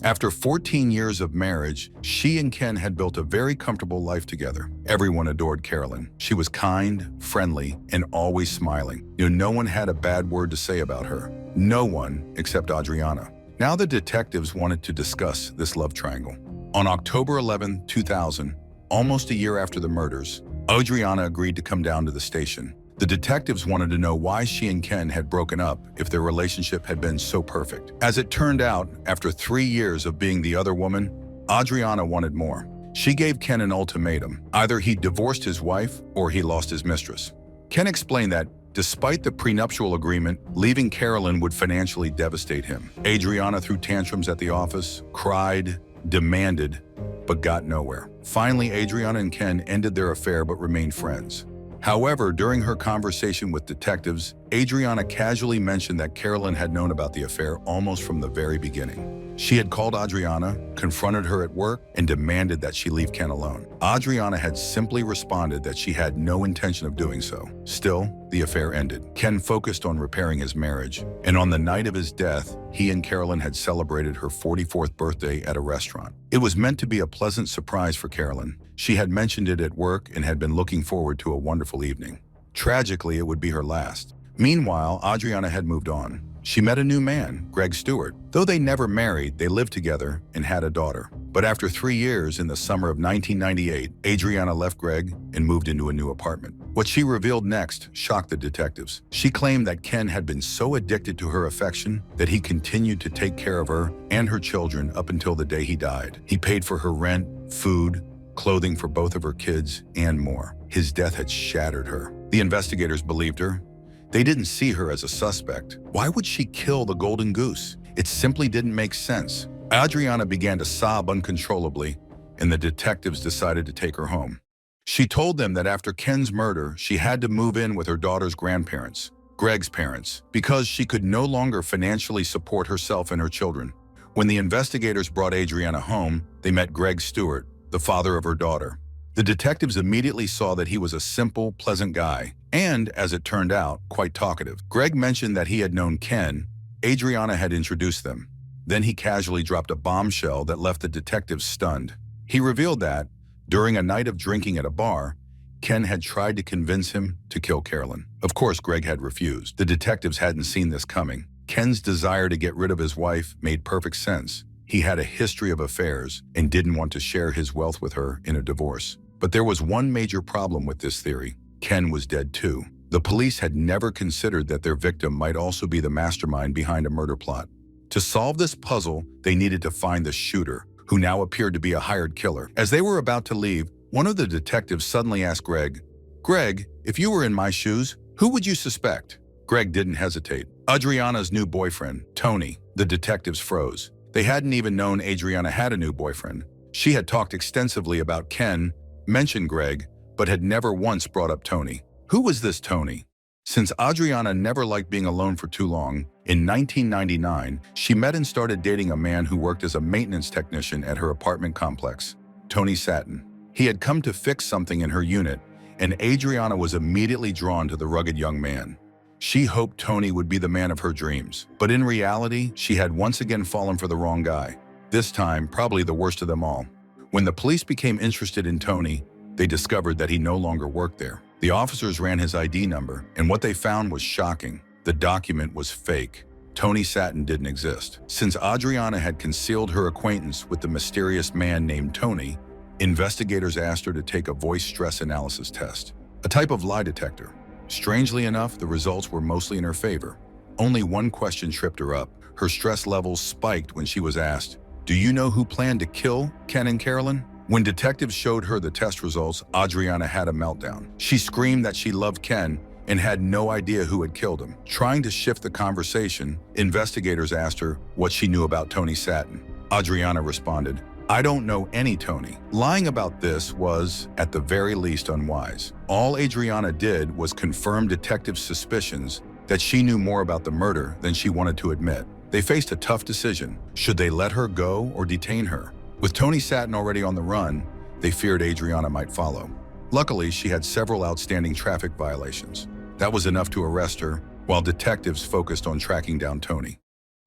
After 14 years of marriage, she and Ken had built a very comfortable life together. Everyone adored Carolyn. She was kind, friendly, and always smiling. No one had a bad word to say about her. No one except Adriana. Now the detectives wanted to discuss this love triangle. On October 11, 2000, almost a year after the murders, Adriana agreed to come down to the station. The detectives wanted to know why she and Ken had broken up if their relationship had been so perfect. As it turned out, after 3 years of being the other woman, Adriana wanted more. She gave Ken an ultimatum. Either he divorced his wife or he lost his mistress. Ken explained that, despite the prenuptial agreement, leaving Carolyn would financially devastate him. Adriana threw tantrums at the office, cried, demanded, but got nowhere. Finally, Adriana and Ken ended their affair but remained friends. However, during her conversation with detectives, Adriana casually mentioned that Carolyn had known about the affair almost from the very beginning. She had called Adriana, confronted her at work, and demanded that she leave Ken alone. Adriana had simply responded that she had no intention of doing so. Still, the affair ended. Ken focused on repairing his marriage, and on the night of his death, he and Carolyn had celebrated her 44th birthday at a restaurant. It was meant to be a pleasant surprise for Carolyn. She had mentioned it at work and had been looking forward to a wonderful evening. Tragically, it would be her last. Meanwhile, Adriana had moved on. She met a new man, Greg Stewart. Though they never married, they lived together and had a daughter. But after 3 years, in the summer of 1998, Adriana left Greg and moved into a new apartment. What she revealed next shocked the detectives. She claimed that Ken had been so addicted to her affection that he continued to take care of her and her children up until the day he died. He paid for her rent, food, clothing for both of her kids, and more. His death had shattered her. The investigators believed her. They didn't see her as a suspect. Why would she kill the golden goose? It simply didn't make sense. Adriana began to sob uncontrollably, and the detectives decided to take her home. She told them that after Ken's murder, she had to move in with her daughter's grandparents, Greg's parents, because she could no longer financially support herself and her children. When the investigators brought Adriana home, they met Greg Stewart, the father of her daughter. The detectives immediately saw that he was a simple, pleasant guy, and, as it turned out, quite talkative. Greg mentioned that he had known Ken. Adriana had introduced them. Then he casually dropped a bombshell that left the detectives stunned. He revealed that, during a night of drinking at a bar, Ken had tried to convince him to kill Carolyn. Of course, Greg had refused. The detectives hadn't seen this coming. Ken's desire to get rid of his wife made perfect sense. He had a history of affairs and didn't want to share his wealth with her in a divorce. But there was one major problem with this theory. Ken was dead too. The police had never considered that their victim might also be the mastermind behind a murder plot. To solve this puzzle, they needed to find the shooter, who now appeared to be a hired killer. As they were about to leave, one of the detectives suddenly asked Greg, "Greg, if you were in my shoes, who would you suspect?" Greg didn't hesitate. Adriana's new boyfriend, Tony. The detectives froze. They hadn't even known Adriana had a new boyfriend. She had talked extensively about Ken, mentioned Greg, but had never once brought up Tony. Who was this Tony? Since Adriana never liked being alone for too long, in 1999, she met and started dating a man who worked as a maintenance technician at her apartment complex, Tony Satin. He had come to fix something in her unit, and Adriana was immediately drawn to the rugged young man. She hoped Tony would be the man of her dreams, but in reality, she had once again fallen for the wrong guy. This time, probably the worst of them all. When the police became interested in Tony, they discovered that he no longer worked there. The officers ran his ID number, and what they found was shocking. The document was fake. Tony Satin didn't exist. Since Adriana had concealed her acquaintance with the mysterious man named Tony, investigators asked her to take a voice stress analysis test, a type of lie detector. Strangely enough, the results were mostly in her favor. Only one question tripped her up. Her stress levels spiked when she was asked, "Do you know who planned to kill Ken and Carolyn?" When detectives showed her the test results, Adriana had a meltdown. She screamed that she loved Ken and had no idea who had killed him. Trying to shift the conversation, investigators asked her what she knew about Tony Satin. Adriana responded, "I don't know any Tony." Lying about this was, at the very least, unwise. All Adriana did was confirm detectives' suspicions that she knew more about the murder than she wanted to admit. They faced a tough decision. Should they let her go or detain her? With Tony Satin already on the run, they feared Adriana might follow. Luckily, she had several outstanding traffic violations. That was enough to arrest her, while detectives focused on tracking down Tony.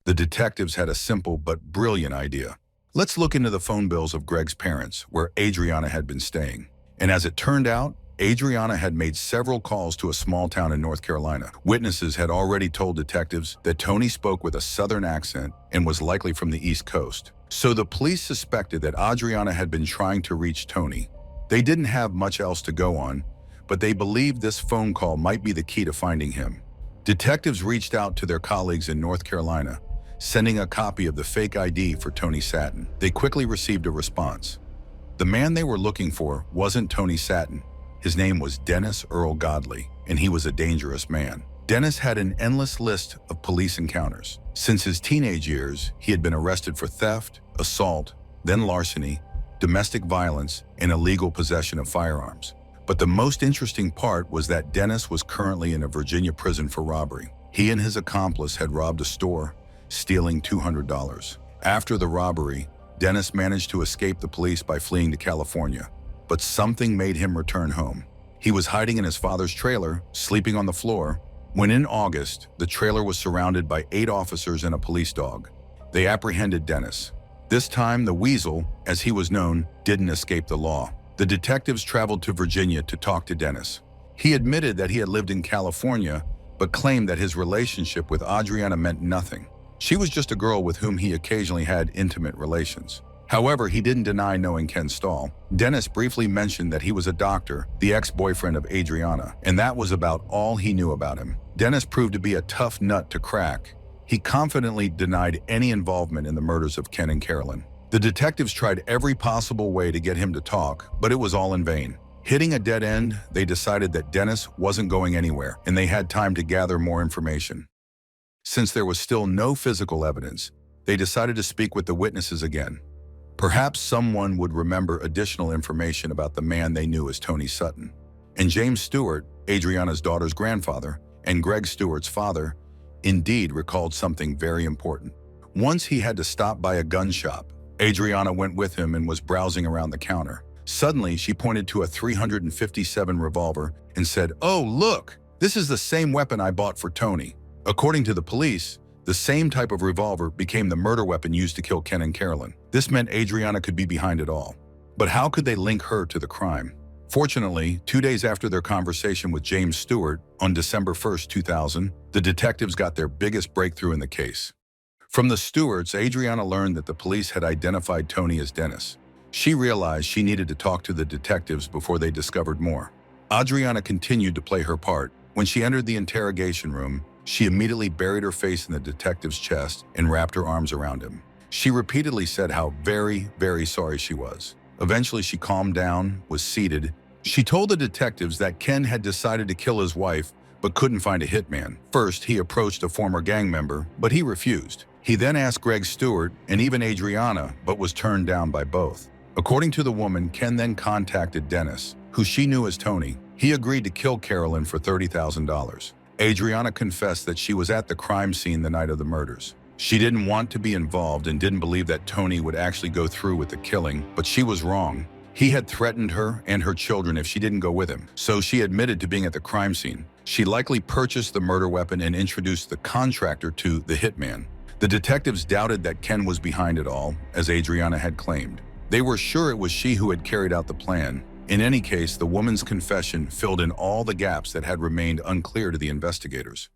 The detectives had a simple but brilliant idea. Let's look into the phone bills of Greg's parents, where Adriana had been staying. And as it turned out, Adriana had made several calls to a small town in North Carolina. Witnesses had already told detectives that Tony spoke with a southern accent and was likely from the East Coast. So the police suspected that Adriana had been trying to reach Tony. They didn't have much else to go on, but they believed this phone call might be the key to finding him. Detectives reached out to their colleagues in North Carolina, sending a copy of the fake ID for Tony Satin. They quickly received a response. The man they were looking for wasn't Tony Satin. His name was Dennis Earl Godley, and he was a dangerous man. Dennis had an endless list of police encounters. Since his teenage years, he had been arrested for theft, assault, then larceny, domestic violence, and illegal possession of firearms. But the most interesting part was that Dennis was currently in a Virginia prison for robbery. He and his accomplice had robbed a store, stealing $200. After the robbery, Dennis managed to escape the police by fleeing to California, but something made him return home. He was hiding in his father's trailer, sleeping on the floor, when in August, the trailer was surrounded by 8 officers and a police dog. They apprehended Dennis. This time, the Weasel, as he was known, didn't escape the law. The detectives traveled to Virginia to talk to Dennis. He admitted that he had lived in California, but claimed that his relationship with Adriana meant nothing. She was just a girl with whom he occasionally had intimate relations. However, he didn't deny knowing Ken Stahl. Dennis briefly mentioned that he was a doctor, the ex-boyfriend of Adriana, and that was about all he knew about him. Dennis proved to be a tough nut to crack. He confidently denied any involvement in the murders of Ken and Carolyn. The detectives tried every possible way to get him to talk, but it was all in vain. Hitting a dead end, they decided that Dennis wasn't going anywhere, and they had time to gather more information. Since there was still no physical evidence, they decided to speak with the witnesses again. Perhaps someone would remember additional information about the man they knew as Tony Sutton. And James Stewart, Adriana's daughter's grandfather, and Greg Stewart's father, indeed recalled something very important. Once he had to stop by a gun shop. Adriana went with him and was browsing around the counter. Suddenly, she pointed to a .357 revolver and said, "Oh, look, this is the same weapon I bought for Tony." According to the police, the same type of revolver became the murder weapon used to kill Ken and Carolyn. This meant Adriana could be behind it all. But how could they link her to the crime? Fortunately, 2 days after their conversation with James Stewart, on December 1st, 2000, the detectives got their biggest breakthrough in the case. From the Stewarts, Adriana learned that the police had identified Tony as Dennis. She realized she needed to talk to the detectives before they discovered more. Adriana continued to play her part. When she entered the interrogation room, she immediately buried her face in the detective's chest and wrapped her arms around him. She repeatedly said how very, very sorry she was. Eventually, she calmed down, was seated. She told the detectives that Ken had decided to kill his wife, but couldn't find a hitman. First, he approached a former gang member, but he refused. He then asked Greg Stewart and even Adriana, but was turned down by both. According to the woman, Ken then contacted Dennis, who she knew as Tony. He agreed to kill Carolyn for $30,000. Adriana confessed that she was at the crime scene the night of the murders. She didn't want to be involved and didn't believe that Tony would actually go through with the killing, but she was wrong. He had threatened her and her children if she didn't go with him, so she admitted to being at the crime scene. She likely purchased the murder weapon and introduced the contractor to the hitman. The detectives doubted that Ken was behind it all, as Adriana had claimed. They were sure it was she who had carried out the plan. In any case, the woman's confession filled in all the gaps that had remained unclear to the investigators.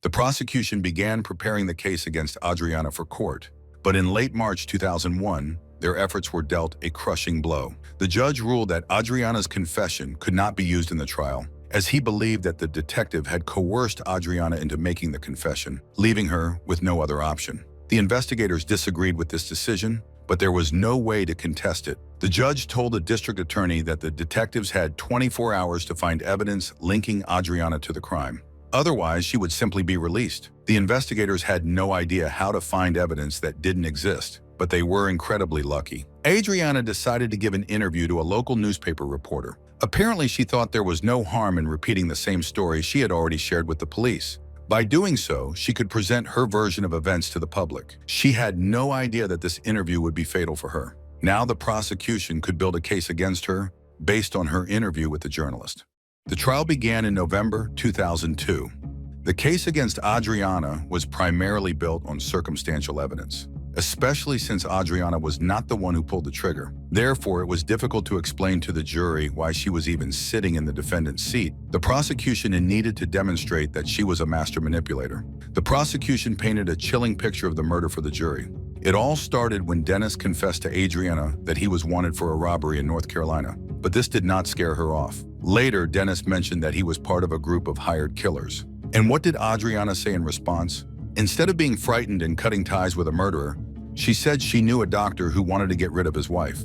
The prosecution began preparing the case against Adriana for court, but in late March 2001, their efforts were dealt a crushing blow. The judge ruled that Adriana's confession could not be used in the trial, as he believed that the detective had coerced Adriana into making the confession, leaving her with no other option. The investigators disagreed with this decision, but there was no way to contest it. The judge told the district attorney that the detectives had 24 hours to find evidence linking Adriana to the crime. Otherwise, she would simply be released. The investigators had no idea how to find evidence that didn't exist, but they were incredibly lucky. Adriana decided to give an interview to a local newspaper reporter. Apparently, she thought there was no harm in repeating the same story she had already shared with the police. By doing so, she could present her version of events to the public. She had no idea that this interview would be fatal for her. Now the prosecution could build a case against her based on her interview with the journalist. The trial began in November 2002. The case against Adriana was primarily built on circumstantial evidence, especially since Adriana was not the one who pulled the trigger. Therefore, it was difficult to explain to the jury why she was even sitting in the defendant's seat. The prosecution needed to demonstrate that she was a master manipulator. The prosecution painted a chilling picture of the murder for the jury. It all started when Dennis confessed to Adriana that he was wanted for a robbery in North Carolina, but this did not scare her off. Later, Dennis mentioned that he was part of a group of hired killers. And what did Adriana say in response? Instead of being frightened and cutting ties with a murderer, she said she knew a doctor who wanted to get rid of his wife.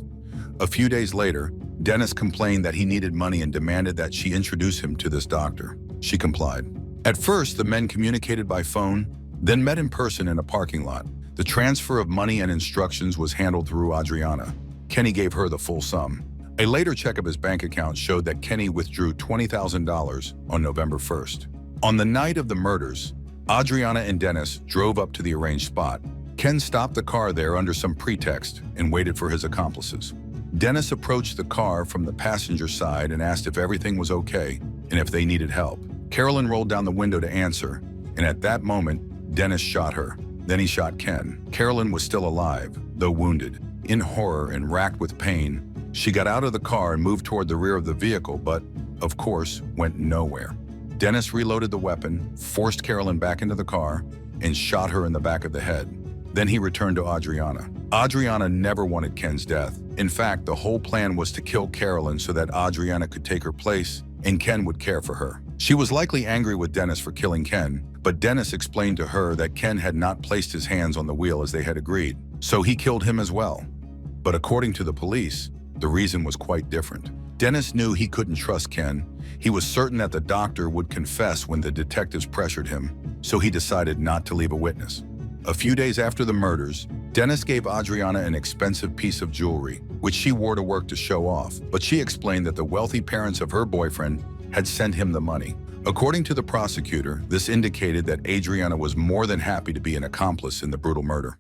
A few days later, Dennis complained that he needed money and demanded that she introduce him to this doctor. She complied. At first, the men communicated by phone, then met in person in a parking lot. The transfer of money and instructions was handled through Adriana. Kenny gave her the full sum. A later check of his bank account showed that Kenny withdrew $20,000 on November 1st. On the night of the murders, Adriana and Dennis drove up to the arranged spot. Ken stopped the car there under some pretext and waited for his accomplices. Dennis approached the car from the passenger side and asked if everything was okay and if they needed help. Carolyn rolled down the window to answer, and at that moment, Dennis shot her. Then he shot Ken. Carolyn was still alive, though wounded. In horror and racked with pain, she got out of the car and moved toward the rear of the vehicle, but, of course, went nowhere. Dennis reloaded the weapon, forced Carolyn back into the car, and shot her in the back of the head. Then he returned to Adriana. Adriana never wanted Ken's death. In fact, the whole plan was to kill Carolyn so that Adriana could take her place and Ken would care for her. She was likely angry with Dennis for killing Ken, but Dennis explained to her that Ken had not placed his hands on the wheel as they had agreed, so he killed him as well. But according to the police, the reason was quite different. Dennis knew he couldn't trust Ken. He was certain that the doctor would confess when the detectives pressured him, so he decided not to leave a witness. A few days after the murders, Dennis gave Adriana an expensive piece of jewelry, which she wore to work to show off, but she explained that the wealthy parents of her boyfriend had sent him the money. According to the prosecutor, this indicated that Adriana was more than happy to be an accomplice in the brutal murder.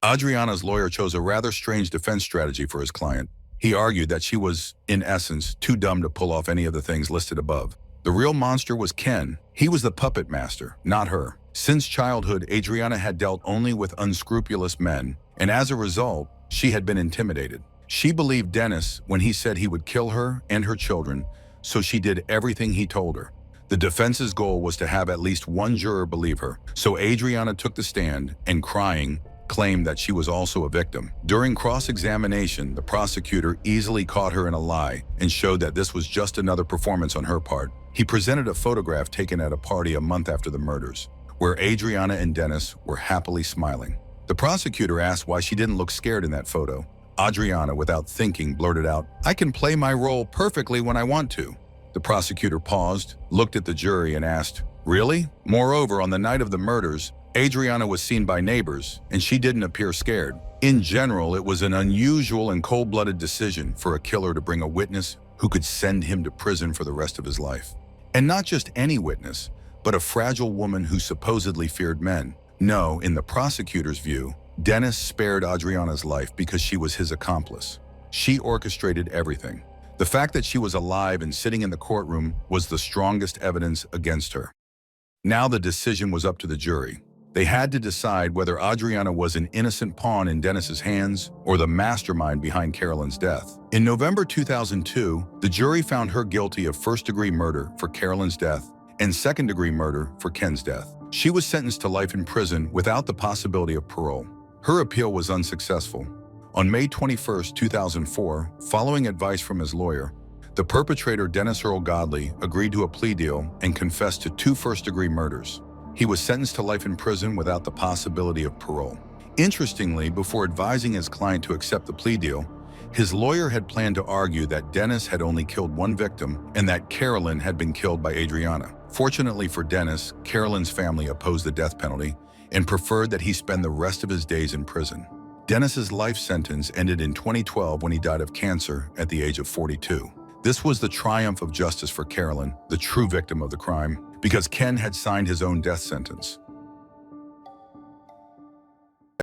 Adriana's lawyer chose a rather strange defense strategy for his client. He argued that she was, in essence, too dumb to pull off any of the things listed above. The real monster was Ken. He was the puppet master, not her. Since childhood, Adriana had dealt only with unscrupulous men, and as a result, she had been intimidated. She believed Dennis when he said he would kill her and her children, so she did everything he told her. The defense's goal was to have at least one juror believe her, so Adriana took the stand and, crying, claimed that she was also a victim. During cross-examination, the prosecutor easily caught her in a lie and showed that this was just another performance on her part. He presented a photograph taken at a party a month after the murders, where Adriana and Dennis were happily smiling. The prosecutor asked why she didn't look scared in that photo. Adriana, without thinking, blurted out, "I can play my role perfectly when I want to." The prosecutor paused, looked at the jury, and asked, "Really?" Moreover, on the night of the murders, Adriana was seen by neighbors, and she didn't appear scared. In general, it was an unusual and cold-blooded decision for a killer to bring a witness who could send him to prison for the rest of his life. And not just any witness, but a fragile woman who supposedly feared men. No, in the prosecutor's view, Dennis spared Adriana's life because she was his accomplice. She orchestrated everything. The fact that she was alive and sitting in the courtroom was the strongest evidence against her. Now the decision was up to the jury. They had to decide whether Adriana was an innocent pawn in Dennis's hands or the mastermind behind Carolyn's death. In November 2002, the jury found her guilty of first-degree murder for Carolyn's death and second-degree murder for Ken's death. She was sentenced to life in prison without the possibility of parole. Her appeal was unsuccessful. On May 21, 2004, following advice from his lawyer, the perpetrator Dennis Earl Godley agreed to a plea deal and confessed to 2 first-degree murders. He was sentenced to life in prison without the possibility of parole. Interestingly, before advising his client to accept the plea deal, his lawyer had planned to argue that Dennis had only killed one victim and that Carolyn had been killed by Adriana. Fortunately for Dennis, Carolyn's family opposed the death penalty and preferred that he spend the rest of his days in prison. Dennis's life sentence ended in 2012 when he died of cancer at the age of 42. This was the triumph of justice for Carolyn, the true victim of the crime, because Ken had signed his own death sentence.